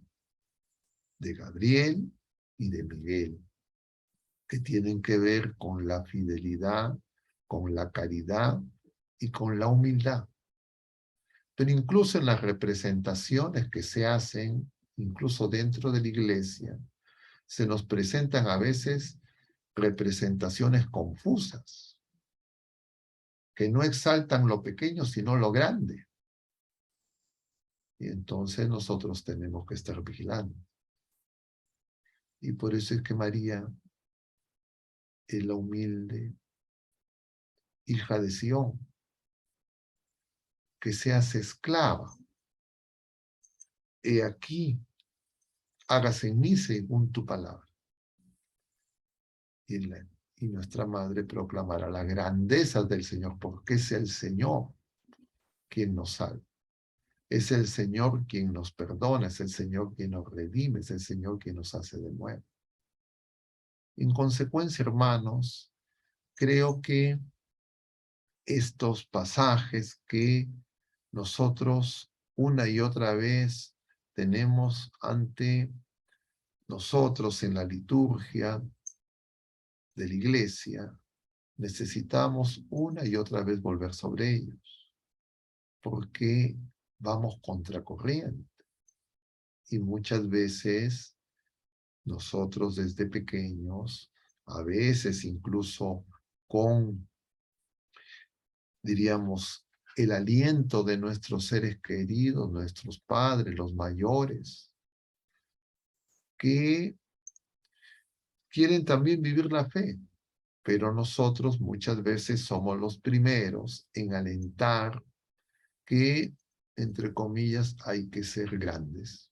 de Gabriel y de Miguel, que tienen que ver con la fidelidad, con la caridad y con la humildad. Pero incluso en las representaciones que se hacen, incluso dentro de la iglesia, se nos presentan a veces representaciones confusas, que no exaltan lo pequeño, sino lo grande. Y entonces nosotros tenemos que estar vigilando. Y por eso es que María es la humilde hija de Sión, que seas esclava. He aquí, hágase en mí según tu palabra. Y nuestra madre proclamará las grandezas del Señor, porque es el Señor quien nos salva. Es el Señor quien nos perdona, es el Señor quien nos redime, es el Señor quien nos hace de nuevo. En consecuencia, hermanos, creo que estos pasajes que nosotros una y otra vez tenemos ante nosotros en la liturgia de la iglesia, necesitamos una y otra vez volver sobre ellos, porque vamos contracorriente. Y muchas veces nosotros desde pequeños, a veces incluso con, diríamos, el aliento de nuestros seres queridos, nuestros padres, los mayores, que quieren también vivir la fe, pero nosotros muchas veces somos los primeros en alentar que, entre comillas, hay que ser grandes.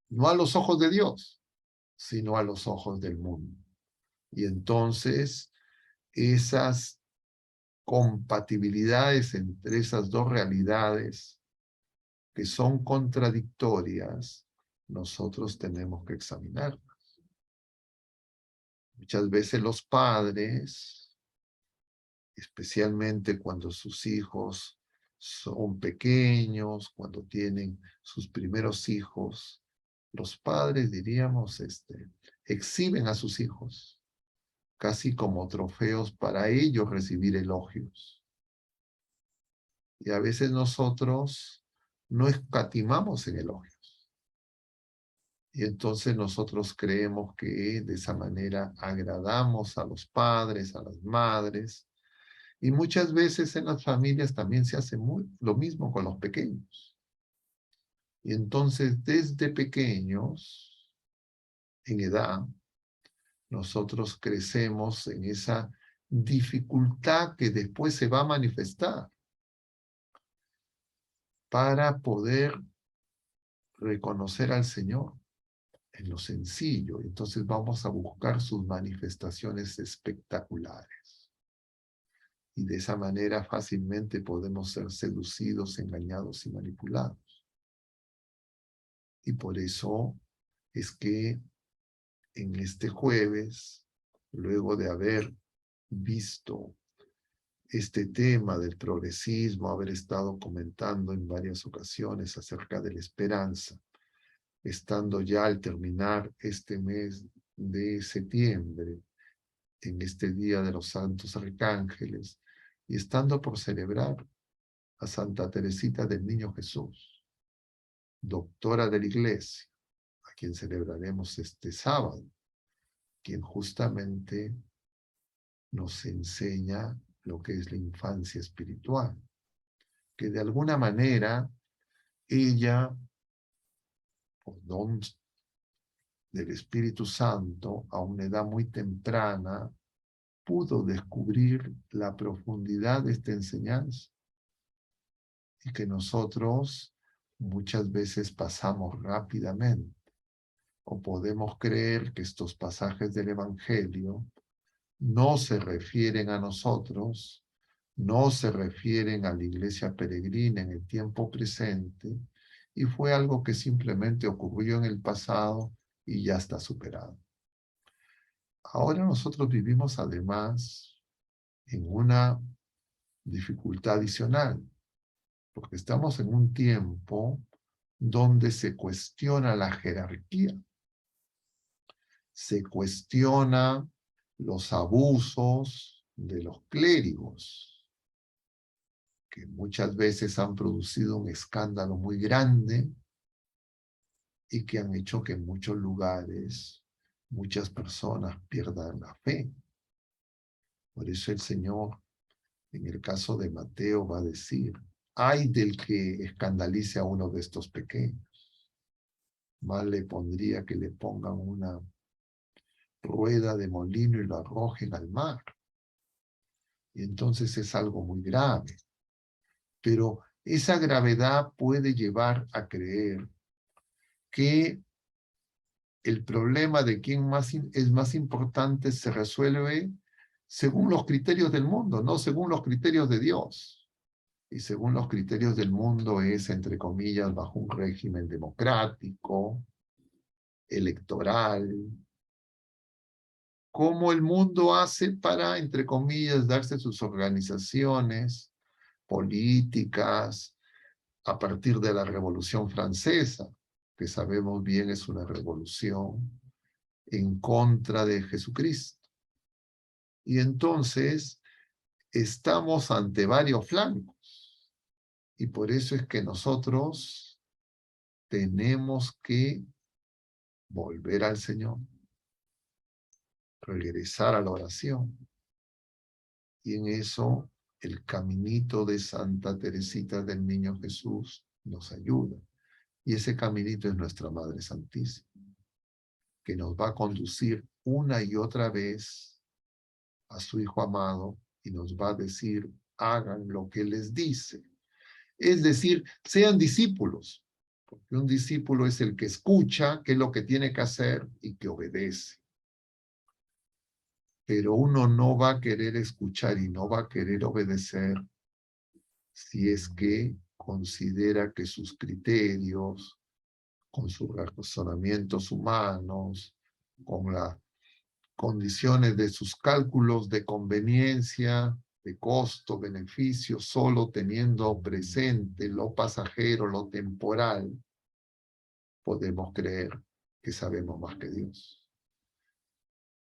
No a los ojos de Dios, sino a los ojos del mundo. Y entonces, esas compatibilidades entre esas dos realidades que son contradictorias, nosotros tenemos que examinar. Muchas veces los padres, especialmente cuando sus hijos son pequeños, cuando tienen sus primeros hijos, los padres, diríamos, exhiben a sus hijos, casi como trofeos para ellos recibir elogios. Y a veces nosotros no escatimamos en elogios. Y entonces nosotros creemos que de esa manera agradamos a los padres, a las madres. Y muchas veces en las familias también se hace lo mismo con los pequeños. Y entonces desde pequeños, en edad, nosotros crecemos en esa dificultad que después se va a manifestar para poder reconocer al Señor en lo sencillo. Entonces vamos a buscar sus manifestaciones espectaculares. Y de esa manera fácilmente podemos ser seducidos, engañados y manipulados. Y por eso es que en este jueves, luego de haber visto este tema del progresismo, haber estado comentando en varias ocasiones acerca de la esperanza, estando ya al terminar este mes de septiembre, en este Día de los Santos Arcángeles, y estando por celebrar a Santa Teresita del Niño Jesús, doctora de la Iglesia, a quien celebraremos este sábado, quien justamente nos enseña lo que es la infancia espiritual, que de alguna manera ella, por don del Espíritu Santo, a una edad muy temprana, pudo descubrir la profundidad de esta enseñanza y que nosotros muchas veces pasamos rápidamente o podemos creer que estos pasajes del Evangelio no se refieren a nosotros, no se refieren a la iglesia peregrina en el tiempo presente y fue algo que simplemente ocurrió en el pasado y ya está superado. Ahora nosotros vivimos además en una dificultad adicional, porque estamos en un tiempo donde se cuestiona la jerarquía, se cuestiona los abusos de los clérigos, que muchas veces han producido un escándalo muy grande y que han hecho que en muchos lugares muchas personas pierdan la fe. Por eso el Señor, en el caso de Mateo, va a decir, ay del que escandalice a uno de estos pequeños. Más le pondría que le pongan una rueda de molino y lo arrojen al mar. Y entonces es algo muy grave. Pero esa gravedad puede llevar a creer que el problema de quién es más importante se resuelve según los criterios del mundo, no según los criterios de Dios. Y según los criterios del mundo es, entre comillas, bajo un régimen democrático, electoral. ¿Cómo el mundo hace para, entre comillas, darse sus organizaciones políticas a partir de la Revolución Francesa, que sabemos bien es una revolución en contra de Jesucristo? Y entonces estamos ante varios flancos. Y por eso es que nosotros tenemos que volver al Señor, regresar a la oración. Y en eso el caminito de Santa Teresita del Niño Jesús nos ayuda. Y ese caminito es nuestra Madre Santísima, que nos va a conducir una y otra vez a su Hijo amado y nos va a decir, hagan lo que les dice. Es decir, sean discípulos, porque un discípulo es el que escucha qué es lo que tiene que hacer y que obedece. Pero uno no va a querer escuchar y no va a querer obedecer si es que considera que sus criterios, con sus razonamientos humanos, con las condiciones de sus cálculos de conveniencia, de costo, beneficio, solo teniendo presente lo pasajero, lo temporal, podemos creer que sabemos más que Dios.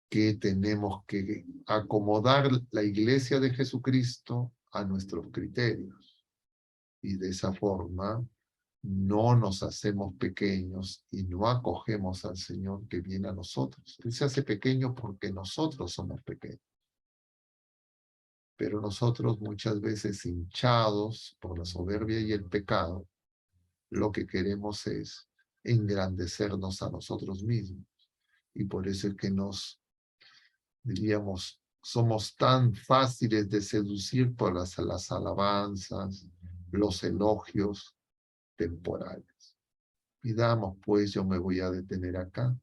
Que tenemos que acomodar la iglesia de Jesucristo a nuestros criterios. Y de esa forma no nos hacemos pequeños y no acogemos al Señor que viene a nosotros. Él se hace pequeño porque nosotros somos pequeños. Pero nosotros muchas veces hinchados por la soberbia y el pecado, lo que queremos es engrandecernos a nosotros mismos. Y por eso es que diríamos, somos tan fáciles de seducir por las alabanzas, los elogios temporales. Pidamos, pues, yo me voy a detener acá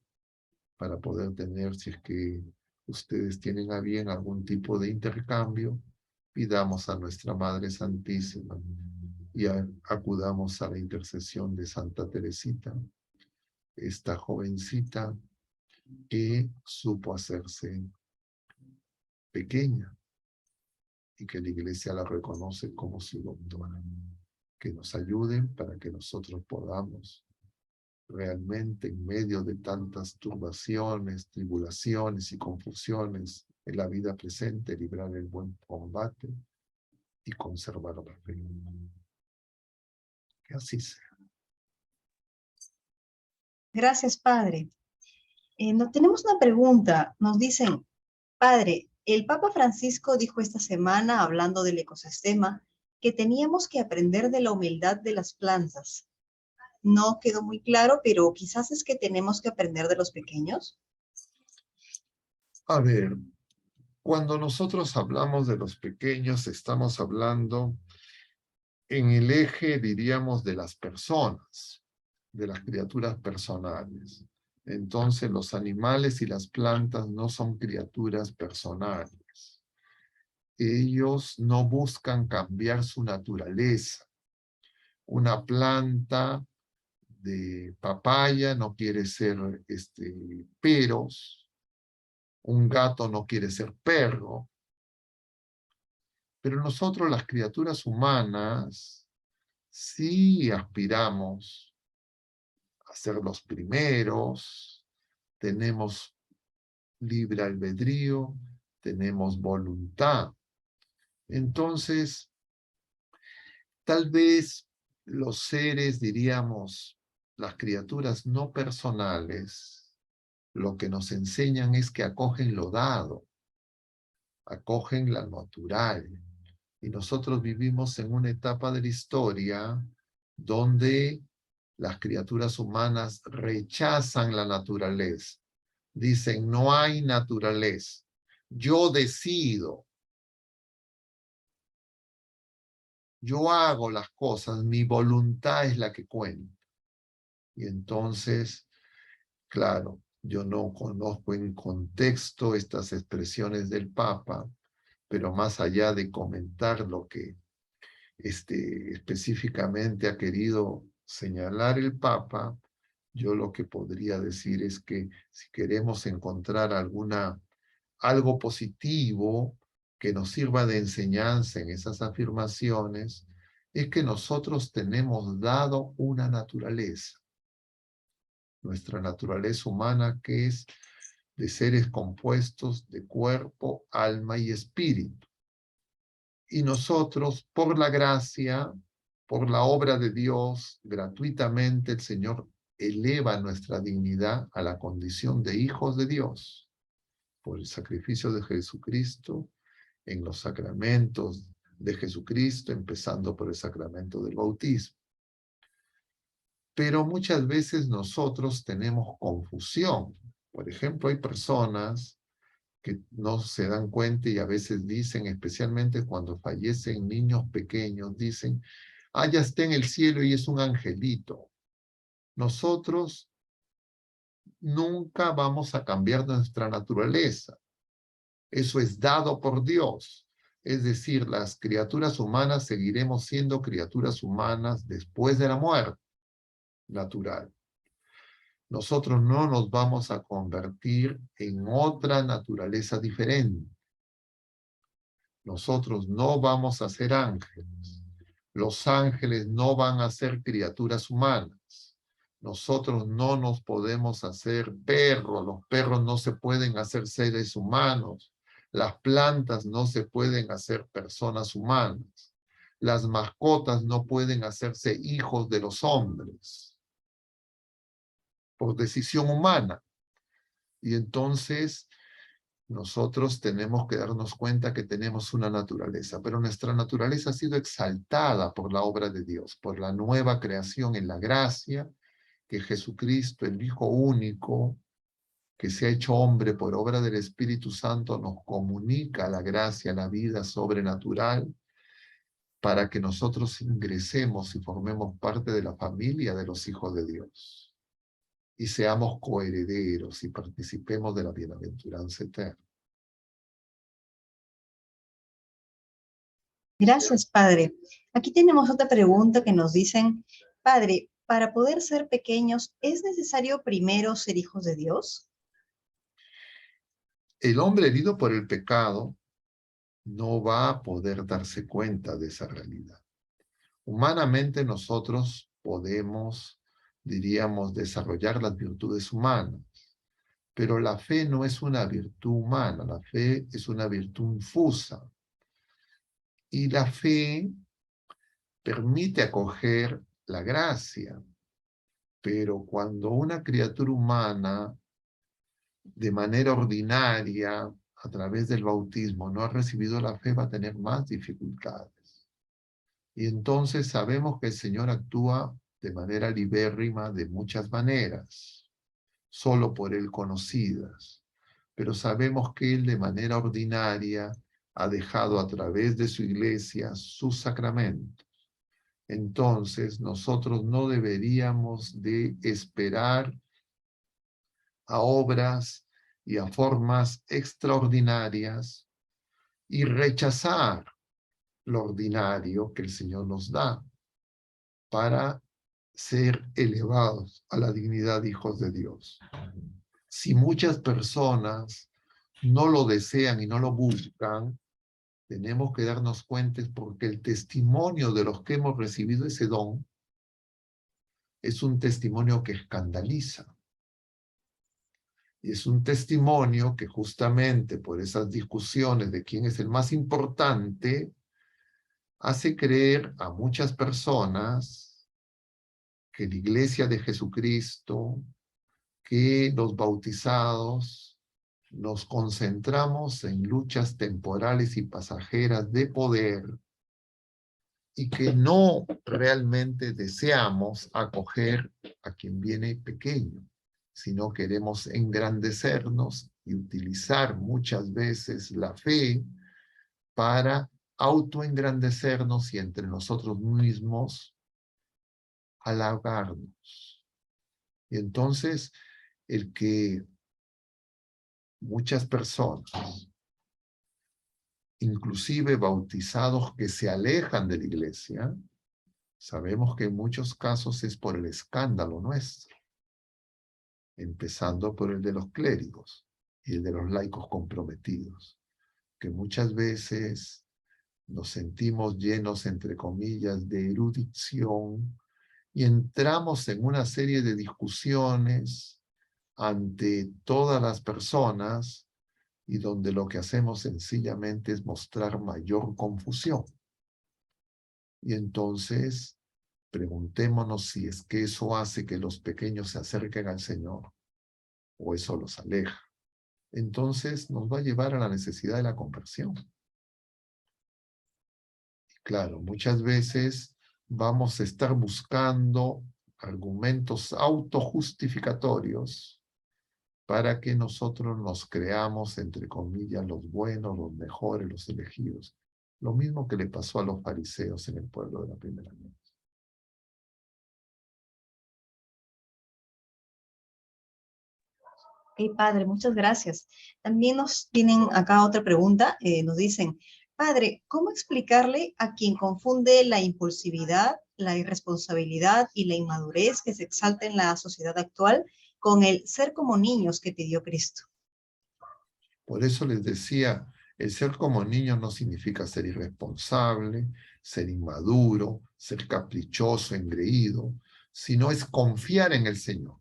para poder tener, si es que ustedes tienen a bien algún tipo de intercambio, pidamos a nuestra Madre Santísima y acudamos a la intercesión de Santa Teresita, esta jovencita que supo hacerse pequeña y que la Iglesia la reconoce como su doctora. Que nos ayuden para que nosotros podamos realmente en medio de tantas turbaciones, tribulaciones y confusiones en la vida presente, librar el buen combate y conservar la fe. Que así sea. Gracias, Padre. Tenemos una pregunta. Nos dicen, Padre, el Papa Francisco dijo esta semana, hablando del ecosistema, que teníamos que aprender de la humildad de las plantas. No quedó muy claro, pero quizás es que tenemos que aprender de los pequeños. A ver, cuando nosotros hablamos de los pequeños, estamos hablando en el eje, diríamos, de las personas, de las criaturas personales. Entonces, los animales y las plantas no son criaturas personales. Ellos no buscan cambiar su naturaleza. Una planta de papaya no quiere ser peros, un gato no quiere ser perro, pero nosotros, las criaturas humanas, sí aspiramos a ser los primeros, tenemos libre albedrío, tenemos voluntad. Entonces, tal vez los seres, diríamos, las criaturas no personales, lo que nos enseñan es que acogen lo dado, acogen la natural. Y nosotros vivimos en una etapa de la historia donde las criaturas humanas rechazan la naturaleza. dicen, no hay naturaleza. Yo decido. Yo hago las cosas, mi voluntad es la que cuenta. Y entonces, claro, yo no conozco en contexto estas expresiones del Papa, pero más allá de comentar lo que específicamente ha querido señalar el Papa, yo lo que podría decir es que si queremos encontrar algo positivo que nos sirva de enseñanza en esas afirmaciones, es que nosotros tenemos dado una naturaleza, nuestra naturaleza humana, que es de seres compuestos de cuerpo, alma y espíritu. Y nosotros, por la gracia, por la obra de Dios, gratuitamente el Señor eleva nuestra dignidad a la condición de hijos de Dios, por el sacrificio de Jesucristo en los sacramentos de Jesucristo, empezando por el sacramento del bautismo. Pero muchas veces nosotros tenemos confusión. Por ejemplo, hay personas que no se dan cuenta y a veces dicen, especialmente cuando fallecen niños pequeños, dicen, ya está en el cielo y es un angelito. Nosotros nunca vamos a cambiar nuestra naturaleza. Eso es dado por Dios. Es decir, las criaturas humanas seguiremos siendo criaturas humanas después de la muerte natural. Nosotros no nos vamos a convertir en otra naturaleza diferente. Nosotros no vamos a ser ángeles. Los ángeles no van a ser criaturas humanas. Nosotros no nos podemos hacer perros. Los perros no se pueden hacer seres humanos. Las plantas no se pueden hacer personas humanas. Las mascotas no pueden hacerse hijos de los hombres por decisión humana. Y entonces nosotros tenemos que darnos cuenta que tenemos una naturaleza, pero nuestra naturaleza ha sido exaltada por la obra de Dios, por la nueva creación en la gracia, que Jesucristo, el Hijo único, que se ha hecho hombre por obra del Espíritu Santo, nos comunica la gracia, la vida sobrenatural, para que nosotros ingresemos y formemos parte de la familia de los hijos de Dios, y seamos coherederos y participemos de la bienaventuranza eterna. Gracias, Padre. Aquí tenemos otra pregunta que nos dicen, Padre, para poder ser pequeños, ¿es necesario primero ser hijos de Dios? El hombre herido por el pecado no va a poder darse cuenta de esa realidad. Humanamente nosotros podemos, diríamos, desarrollar las virtudes humanas, pero la fe no es una virtud humana, la fe es una virtud infusa. Y la fe permite acoger la gracia, pero cuando una criatura humana, de manera ordinaria, a través del bautismo, no ha recibido la fe, va a tener más dificultades. Y entonces sabemos que el Señor actúa de manera libérrima de muchas maneras, solo por Él conocidas. Pero sabemos que Él de manera ordinaria ha dejado a través de su iglesia sus sacramentos. Entonces nosotros no deberíamos de esperar a obras y a formas extraordinarias y rechazar lo ordinario que el Señor nos da para ser elevados a la dignidad de hijos de Dios. Si muchas personas no lo desean y no lo buscan, tenemos que darnos cuenta porque el testimonio de los que hemos recibido ese don es un testimonio que escandaliza. Y es un testimonio que justamente por esas discusiones de quién es el más importante, hace creer a muchas personas que la Iglesia de Jesucristo, que los bautizados nos concentramos en luchas temporales y pasajeras de poder y que no realmente deseamos acoger a quien viene pequeño, sino queremos engrandecernos y utilizar muchas veces la fe para autoengrandecernos y entre nosotros mismos halagarnos. Y entonces, el que muchas personas, inclusive bautizados que se alejan de la iglesia, sabemos que en muchos casos es por el escándalo nuestro, empezando por el de los clérigos y el de los laicos comprometidos, que muchas veces nos sentimos llenos, entre comillas, de erudición y entramos en una serie de discusiones ante todas las personas y donde lo que hacemos sencillamente es mostrar mayor confusión. Y entonces preguntémonos si es que eso hace que los pequeños se acerquen al Señor o eso los aleja. Entonces nos va a llevar a la necesidad de la conversión. Claro, muchas veces vamos a estar buscando argumentos autojustificatorios para que nosotros nos creamos, entre comillas, los buenos, los mejores, los elegidos. Lo mismo que le pasó a los fariseos en el pueblo de la primera vez. Ok, padre, muchas gracias. También nos tienen acá otra pregunta. Nos dicen, padre, ¿cómo explicarle a quien confunde la impulsividad, la irresponsabilidad y la inmadurez que se exalta en la sociedad actual con el ser como niños que pidió Cristo? Por eso les decía, el ser como niño no significa ser irresponsable, ser inmaduro, ser caprichoso, engreído, sino es confiar en el Señor.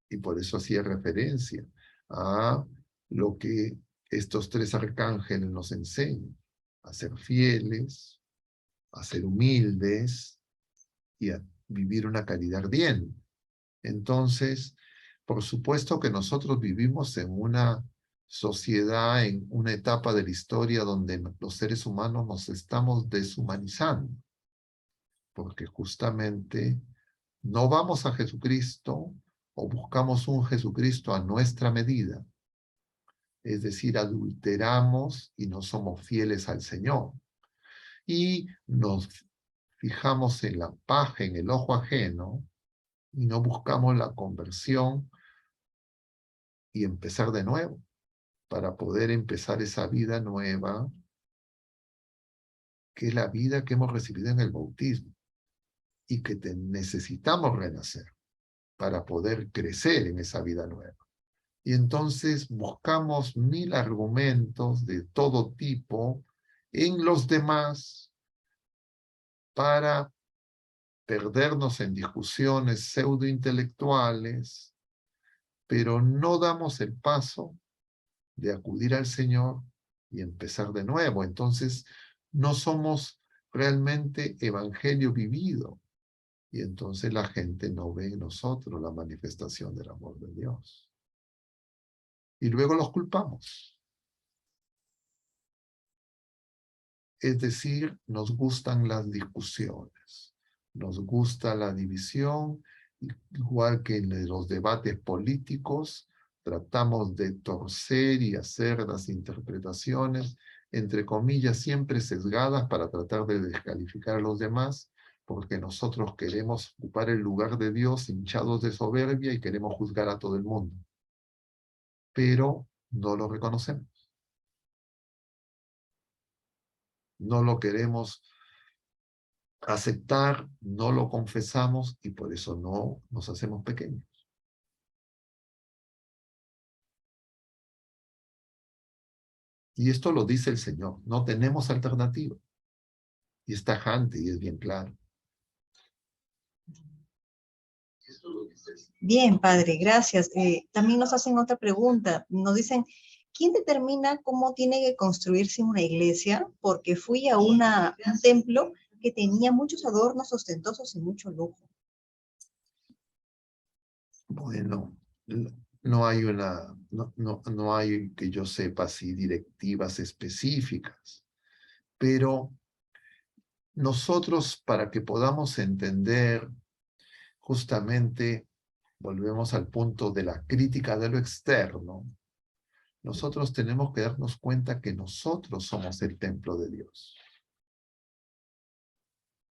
Y por eso hacía referencia a lo que estos tres arcángeles nos enseñan, a ser fieles, a ser humildes y a vivir una caridad ardiente. Entonces, por supuesto que nosotros vivimos en una sociedad, en una etapa de la historia donde los seres humanos nos estamos deshumanizando, porque justamente no vamos a Jesucristo o buscamos un Jesucristo a nuestra medida, es decir, adulteramos y no somos fieles al Señor. Y nos fijamos en la paja, en el ojo ajeno, y no buscamos la conversión y empezar de nuevo, para poder empezar esa vida nueva, que es la vida que hemos recibido en el bautismo, y que necesitamos renacer para poder crecer en esa vida nueva. Y entonces buscamos 1000 argumentos de todo tipo en los demás para perdernos en discusiones pseudointelectuales, pero no damos el paso de acudir al Señor y empezar de nuevo. Entonces, no somos realmente evangelio vivido. Y entonces la gente no ve en nosotros la manifestación del amor de Dios. Y luego los culpamos. Es decir, nos gustan las discusiones, nos gusta la división, igual que en los debates políticos, tratamos de torcer y hacer las interpretaciones, entre comillas, siempre sesgadas para tratar de descalificar a los demás, porque nosotros queremos ocupar el lugar de Dios hinchados de soberbia y queremos juzgar a todo el mundo. Pero no lo reconocemos. No lo queremos aceptar, no lo confesamos y por eso no nos hacemos pequeños. Y esto lo dice el Señor, no tenemos alternativa. Y es tajante y es bien claro. Bien, padre, gracias. También nos hacen otra pregunta. Nos dicen, ¿quién determina cómo tiene que construirse una iglesia? Porque fui a un templo que tenía muchos adornos ostentosos y mucho lujo. Bueno, no hay no hay que yo sepa así directivas específicas, pero nosotros para que podamos entender justamente volvemos al punto de la crítica de lo externo, nosotros tenemos que darnos cuenta que nosotros somos el templo de Dios.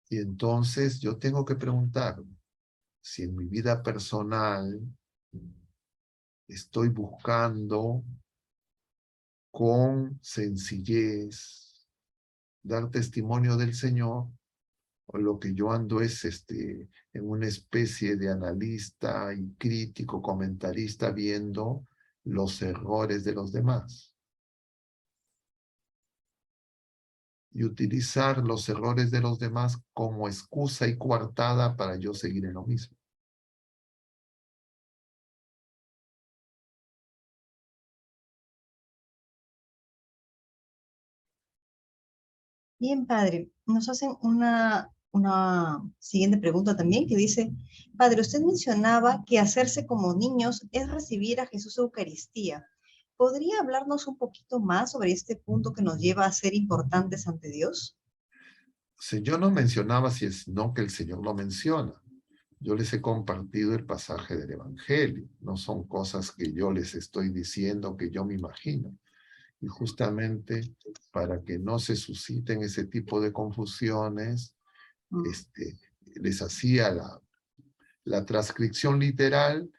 Y entonces yo tengo que preguntarme si en mi vida personal estoy buscando con sencillez dar testimonio del Señor, o lo que yo ando es en una especie de analista y crítico, comentarista, viendo los errores de los demás. Y utilizar los errores de los demás como excusa y coartada para yo seguir en lo mismo. Bien, padre, nos hacen una siguiente pregunta también que dice, padre, usted mencionaba que hacerse como niños es recibir a Jesús Eucaristía. ¿Podría hablarnos un poquito más sobre este punto que nos lleva a ser importantes ante Dios? Si yo no mencionaba, sino que el Señor lo menciona. Yo les he compartido el pasaje del Evangelio. No son cosas que yo les estoy diciendo, que yo me imagino. Y justamente para que no se susciten ese tipo de confusiones, les hacía la transcripción literal.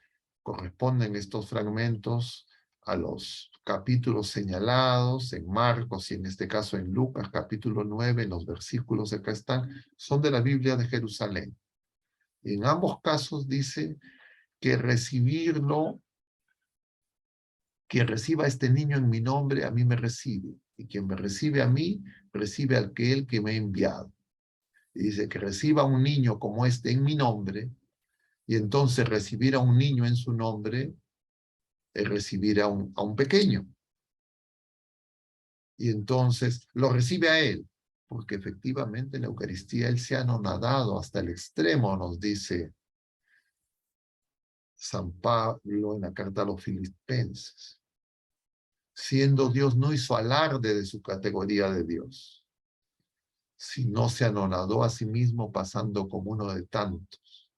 Corresponden estos fragmentos a los capítulos señalados en Marcos y en este caso en Lucas capítulo 9, en los versículos que acá están, son de la Biblia de Jerusalén. En ambos casos dice que recibirlo, quien reciba a este niño en mi nombre, a mí me recibe. Y quien me recibe a mí, recibe al que él que me ha enviado. Y dice que reciba a un niño como este en mi nombre, y entonces recibir a un niño en su nombre es recibir a un pequeño. Y entonces lo recibe a él, porque efectivamente en la Eucaristía él se ha anonadado hasta el extremo, nos dice San Pablo en la carta a los Filipenses. Siendo Dios, no hizo alarde de su categoría de Dios, sino se anonadó a sí mismo pasando como uno de tantos,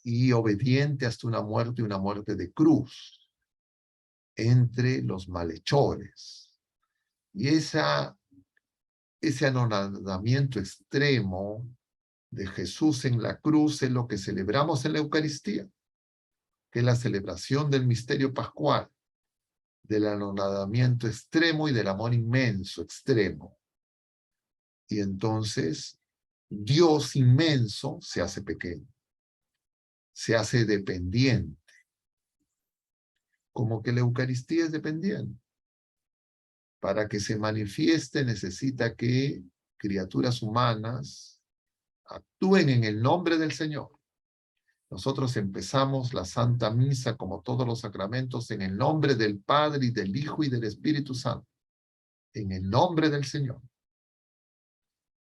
y obediente hasta una muerte de cruz, entre los malhechores. Y ese anonadamiento extremo de Jesús en la cruz es lo que celebramos en la Eucaristía, que es la celebración del misterio pascual, del anonadamiento extremo y del amor inmenso, extremo. Y entonces Dios inmenso se hace pequeño, se hace dependiente, como que la Eucaristía es dependiente. Para que se manifieste necesita que criaturas humanas actúen en el nombre del Señor. Nosotros empezamos la Santa Misa, como todos los sacramentos, en el nombre del Padre y del Hijo y del Espíritu Santo. En el nombre del Señor.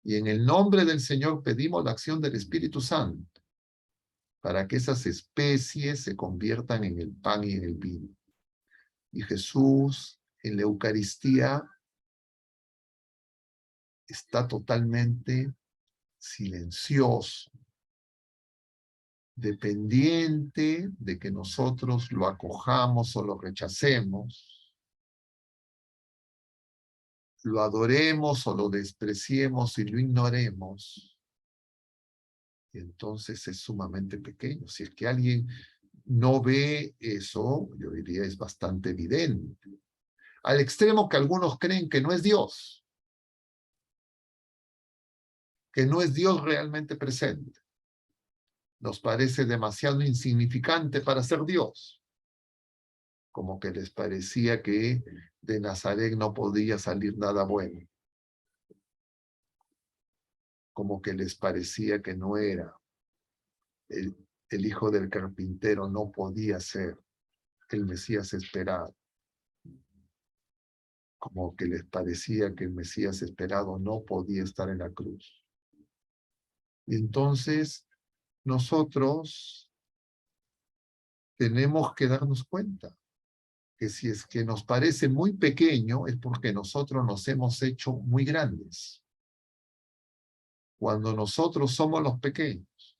Y en el nombre del Señor pedimos la acción del Espíritu Santo para que esas especies se conviertan en el pan y en el vino. Y Jesús en la Eucaristía está totalmente silencioso, dependiente de que nosotros lo acojamos o lo rechacemos, lo adoremos o lo despreciemos y lo ignoremos. Y entonces es sumamente pequeño. Si es que alguien no ve eso, yo diría es bastante evidente. Al extremo que algunos creen que no es Dios, que no es Dios realmente presente. Nos parece demasiado insignificante para ser Dios. Como que les parecía que de Nazaret no podía salir nada bueno. Como que les parecía que no era. El hijo del carpintero no podía ser el Mesías esperado. Como que les parecía que el Mesías esperado no podía estar en la cruz. Y entonces nosotros tenemos que darnos cuenta que si es que nos parece muy pequeño es porque nosotros nos hemos hecho muy grandes. Cuando nosotros somos los pequeños.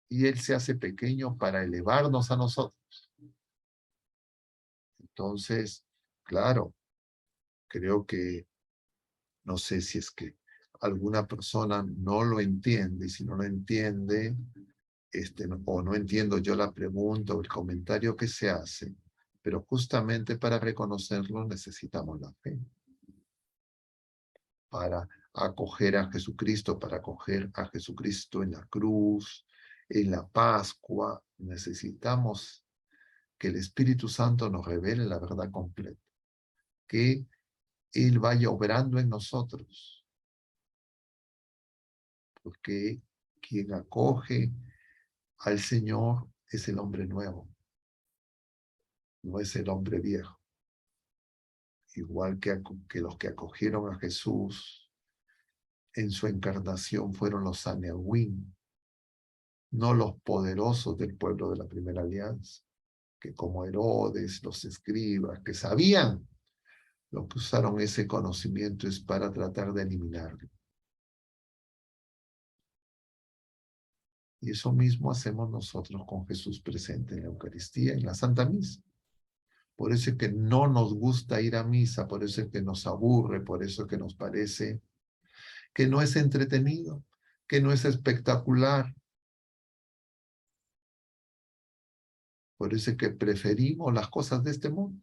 y Él se hace pequeño para elevarnos a nosotros. Entonces, claro, creo que, no sé si es que alguna persona no lo entiende, y si no lo entiende, o no entiendo yo la pregunta o el comentario que se hace, pero justamente para reconocerlo necesitamos la fe. Para acoger a Jesucristo, para acoger a Jesucristo en la cruz, en la Pascua, necesitamos que el Espíritu Santo nos revele la verdad completa, que Él vaya obrando en nosotros, porque quien acoge al Señor es el hombre nuevo, no es el hombre viejo. Igual que los que acogieron a Jesús en su encarnación fueron los Sanehuim, no los poderosos del pueblo de la primera alianza, que como Herodes, los escribas, que sabían, lo que usaron ese conocimiento es para tratar de eliminarlo. Y eso mismo hacemos nosotros con Jesús presente en la Eucaristía, en la Santa Misa. Por eso es que no nos gusta ir a misa, por eso es que nos aburre, por eso es que nos parece que no es entretenido, que no es espectacular. Por eso es que preferimos las cosas de este mundo.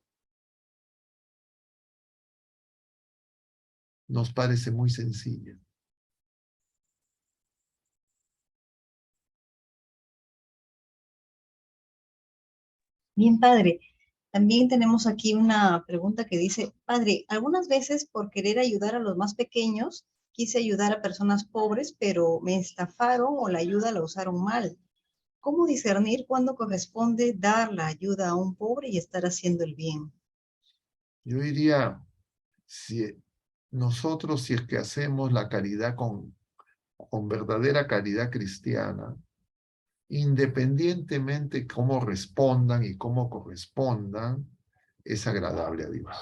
Nos parece muy sencilla. Bien, padre. También tenemos aquí una pregunta que dice, padre, algunas veces por querer ayudar a los más pequeños, quise ayudar a personas pobres, pero me estafaron o la ayuda la usaron mal. ¿Cómo discernir cuándo corresponde dar la ayuda a un pobre y estar haciendo el bien? Yo diría, si nosotros, si es que hacemos la caridad con verdadera caridad cristiana, independientemente cómo respondan y cómo correspondan, es agradable a Dios.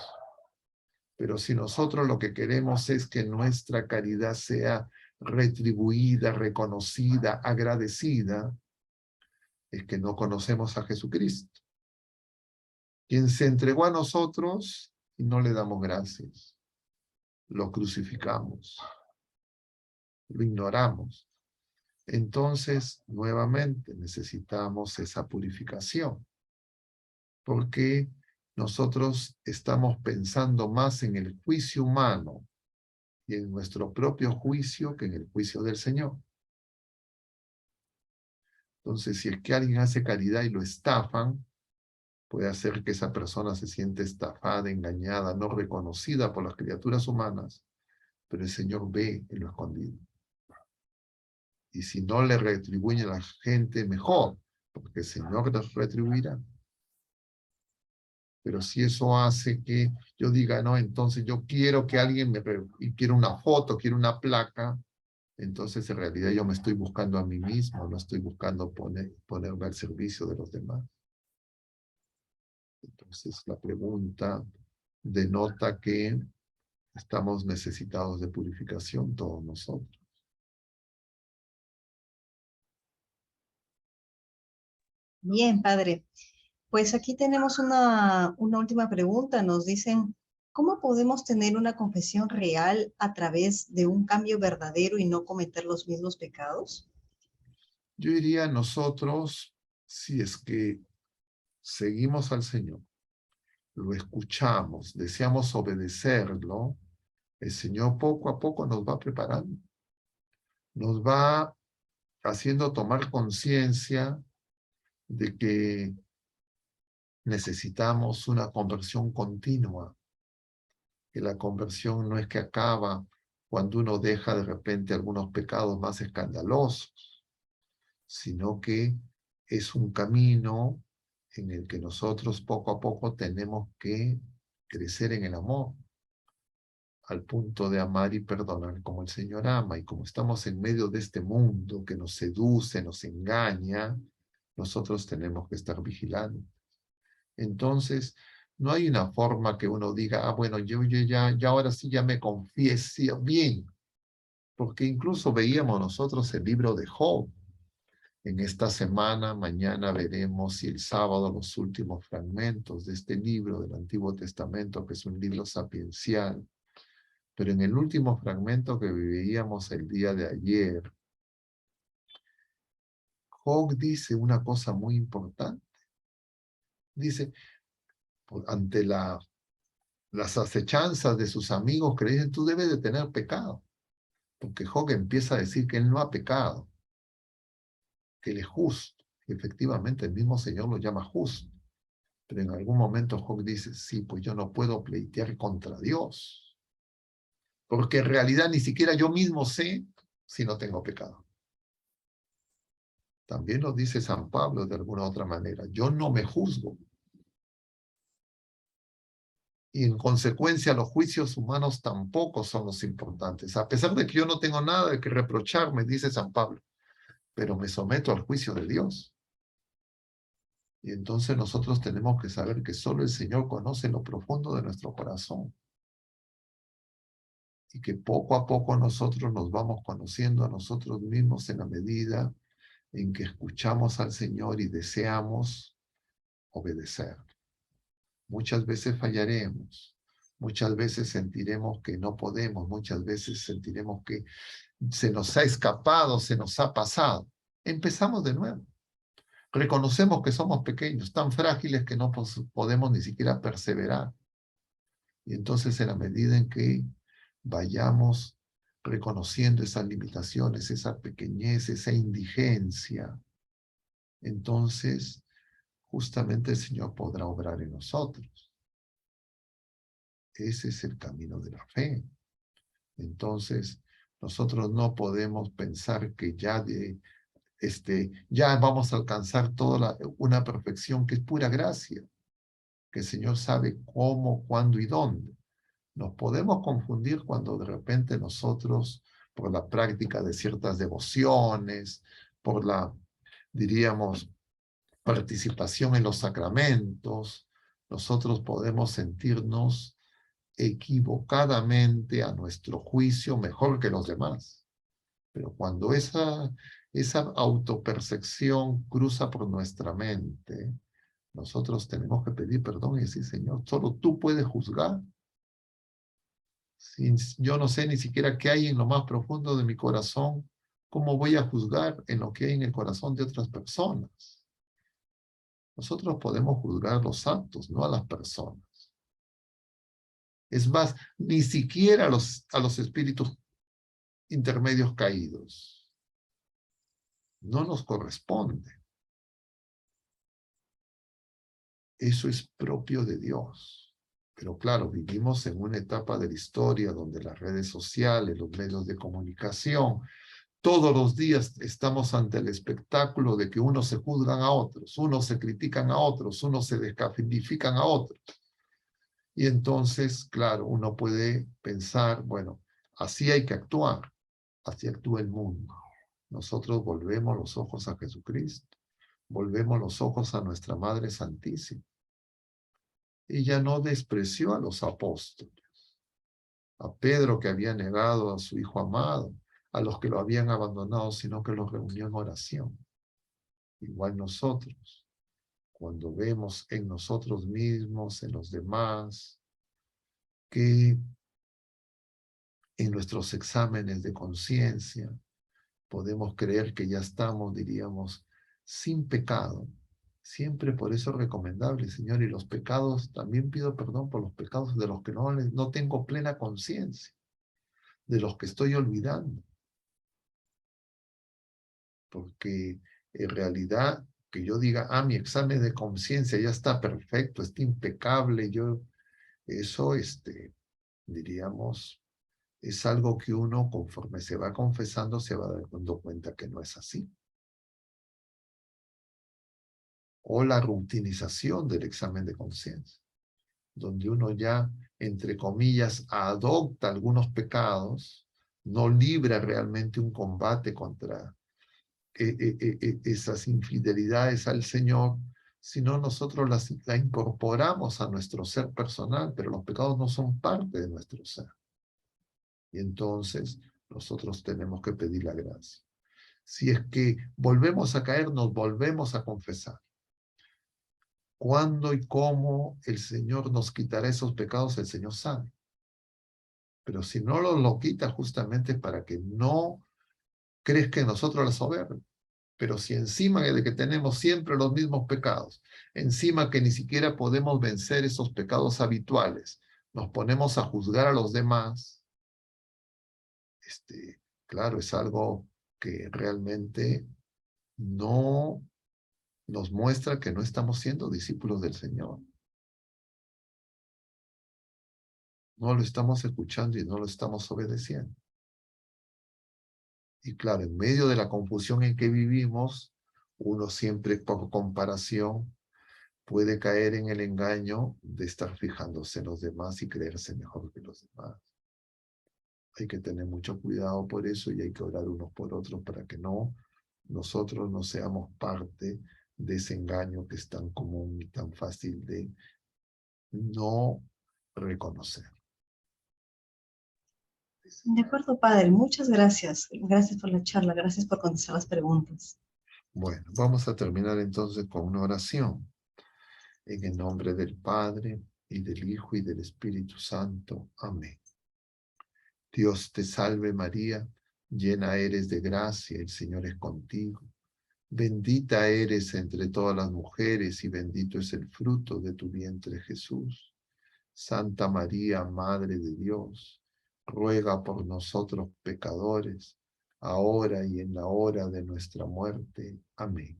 Pero si nosotros lo que queremos es que nuestra caridad sea retribuida, reconocida, agradecida, es que no conocemos a Jesucristo, quien se entregó a nosotros y no le damos gracias. Lo crucificamos, lo ignoramos. Entonces, nuevamente, necesitamos esa purificación, porque nosotros estamos pensando más en el juicio humano y en nuestro propio juicio que en el juicio del Señor. Entonces, si es que alguien hace caridad y lo estafan, puede hacer que esa persona se siente estafada, engañada, no reconocida por las criaturas humanas, pero el Señor ve en lo escondido. Y si no le retribuye a la gente, mejor, porque el Señor les retribuirá. Pero si eso hace que yo diga, no, entonces yo quiero que alguien y quiero una foto, quiero una placa, entonces en realidad yo me estoy buscando a mí mismo, no estoy buscando ponerme al servicio de los demás. Entonces la pregunta denota que estamos necesitados de purificación todos nosotros. Bien, padre. Pues aquí tenemos una última pregunta. Nos dicen, ¿cómo podemos tener una confesión real a través de un cambio verdadero y no cometer los mismos pecados? Yo diría nosotros, si es que seguimos al Señor, lo escuchamos, deseamos obedecerlo, el Señor poco a poco nos va preparando, nos va haciendo tomar conciencia de que necesitamos una conversión continua, que la conversión no es que acaba cuando uno deja de repente algunos pecados más escandalosos, sino que es un camino en el que nosotros poco a poco tenemos que crecer en el amor, al punto de amar y perdonar como el Señor ama. Y como estamos en medio de este mundo que nos seduce, nos engaña, nosotros tenemos que estar vigilando. Entonces, no hay una forma que uno diga, ah, bueno, yo ya ahora sí ya me confieso bien, porque incluso veíamos nosotros el libro de Job, En esta semana, mañana veremos y el sábado los últimos fragmentos de este libro del Antiguo Testamento, que es un libro sapiencial. Pero en el último fragmento que veíamos el día de ayer, Job dice una cosa muy importante. Dice, ante las acechanzas de sus amigos que le dicen, tú debes de tener pecado. Porque Job empieza a decir que él no ha pecado, que él es justo. Y efectivamente el mismo Señor lo llama justo. Pero en algún momento Job dice, sí, pues yo no puedo pleitear contra Dios. Porque en realidad ni siquiera yo mismo sé si no tengo pecado. También lo dice San Pablo de alguna otra manera. Yo no me juzgo. Y en consecuencia los juicios humanos tampoco son los importantes. A pesar de que yo no tengo nada de que reprocharme, dice San Pablo, pero me someto al juicio de Dios. Y entonces nosotros tenemos que saber que solo el Señor conoce lo profundo de nuestro corazón. Y que poco a poco nosotros nos vamos conociendo a nosotros mismos en la medida en que escuchamos al Señor y deseamos obedecer. Muchas veces fallaremos, muchas veces sentiremos que no podemos, muchas veces sentiremos que se nos ha escapado, se nos ha pasado. Empezamos de nuevo. Reconocemos que somos pequeños, tan frágiles que no podemos ni siquiera perseverar. Y entonces en la medida en que vayamos reconociendo esas limitaciones, esa pequeñez, esa indigencia, entonces justamente el Señor podrá obrar en nosotros. Ese es el camino de la fe. Entonces, nosotros no podemos pensar que ya vamos a alcanzar una perfección que es pura gracia, que el Señor sabe cómo, cuándo y dónde. Nos podemos confundir cuando de repente nosotros, por la práctica de ciertas devociones, por la, diríamos, participación en los sacramentos, nosotros podemos sentirnos equivocadamente a nuestro juicio mejor que los demás. Pero cuando esa autopercepción cruza por nuestra mente, nosotros tenemos que pedir perdón y decir, Señor, solo tú puedes juzgar. Yo no sé ni siquiera qué hay en lo más profundo de mi corazón, ¿cómo voy a juzgar en lo que hay en el corazón de otras personas? Nosotros podemos juzgar los actos, no a las personas. Es más, ni siquiera a los espíritus intermedios caídos. No nos corresponde. Eso es propio de Dios. Pero claro, vivimos en una etapa de la historia donde las redes sociales, los medios de comunicación, todos los días estamos ante el espectáculo de que unos se juzgan a otros, unos se critican a otros, unos se descalifican a otros. Y entonces, claro, uno puede pensar, bueno, así hay que actuar, así actúa el mundo. Nosotros volvemos los ojos a Jesucristo, volvemos los ojos a nuestra Madre Santísima. Ella no despreció a los apóstoles, a Pedro que había negado a su hijo amado, a los que lo habían abandonado, sino que los reunió en oración. Igual nosotros, cuando vemos en nosotros mismos, en los demás, que en nuestros exámenes de conciencia podemos creer que ya estamos, diríamos, sin pecado. Siempre por eso es recomendable, Señor, y los pecados, también pido perdón por los pecados de los que no tengo plena conciencia, de los que estoy olvidando. Porque en realidad que yo diga, mi examen de conciencia ya está perfecto, está impecable, eso, diríamos, es algo que uno conforme se va confesando se va dando cuenta que no es así. O la rutinización del examen de conciencia, donde uno ya, entre comillas, adopta algunos pecados, no libra realmente un combate contra esas infidelidades al Señor, sino nosotros la incorporamos a nuestro ser personal, pero los pecados no son parte de nuestro ser. Y entonces nosotros tenemos que pedir la gracia. Si es que volvemos a caer, nos volvemos a confesar. ¿Cuándo y cómo el Señor nos quitará esos pecados? El Señor sabe. Pero si no lo quita justamente para que no crezca en nosotros la soberbia. Pero si encima de que tenemos siempre los mismos pecados, encima que ni siquiera podemos vencer esos pecados habituales, nos ponemos a juzgar a los demás, claro, es algo que realmente no nos muestra que no estamos siendo discípulos del Señor. No lo estamos escuchando y no lo estamos obedeciendo. Y claro, en medio de la confusión en que vivimos, uno siempre por comparación puede caer en el engaño de estar fijándose en los demás y creerse mejor que los demás. Hay que tener mucho cuidado por eso y hay que orar unos por otros para que nosotros no seamos parte de ese engaño que es tan común y tan fácil de no reconocer. De acuerdo, Padre. Muchas gracias. Gracias por la charla. Gracias por contestar las preguntas. Bueno, vamos a terminar entonces con una oración. En el nombre del Padre, y del Hijo, y del Espíritu Santo. Amén. Dios te salve María, llena eres de gracia, el Señor es contigo. Bendita eres entre todas las mujeres, y bendito es el fruto de tu vientre Jesús. Santa María, Madre de Dios, ruega por nosotros pecadores, ahora y en la hora de nuestra muerte. Amén.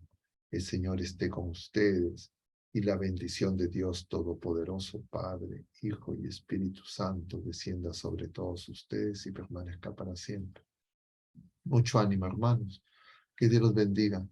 El Señor esté con ustedes, y la bendición de Dios Todopoderoso, Padre, Hijo y Espíritu Santo, descienda sobre todos ustedes y permanezca para siempre. Mucho ánimo, hermanos. Que Dios los bendiga.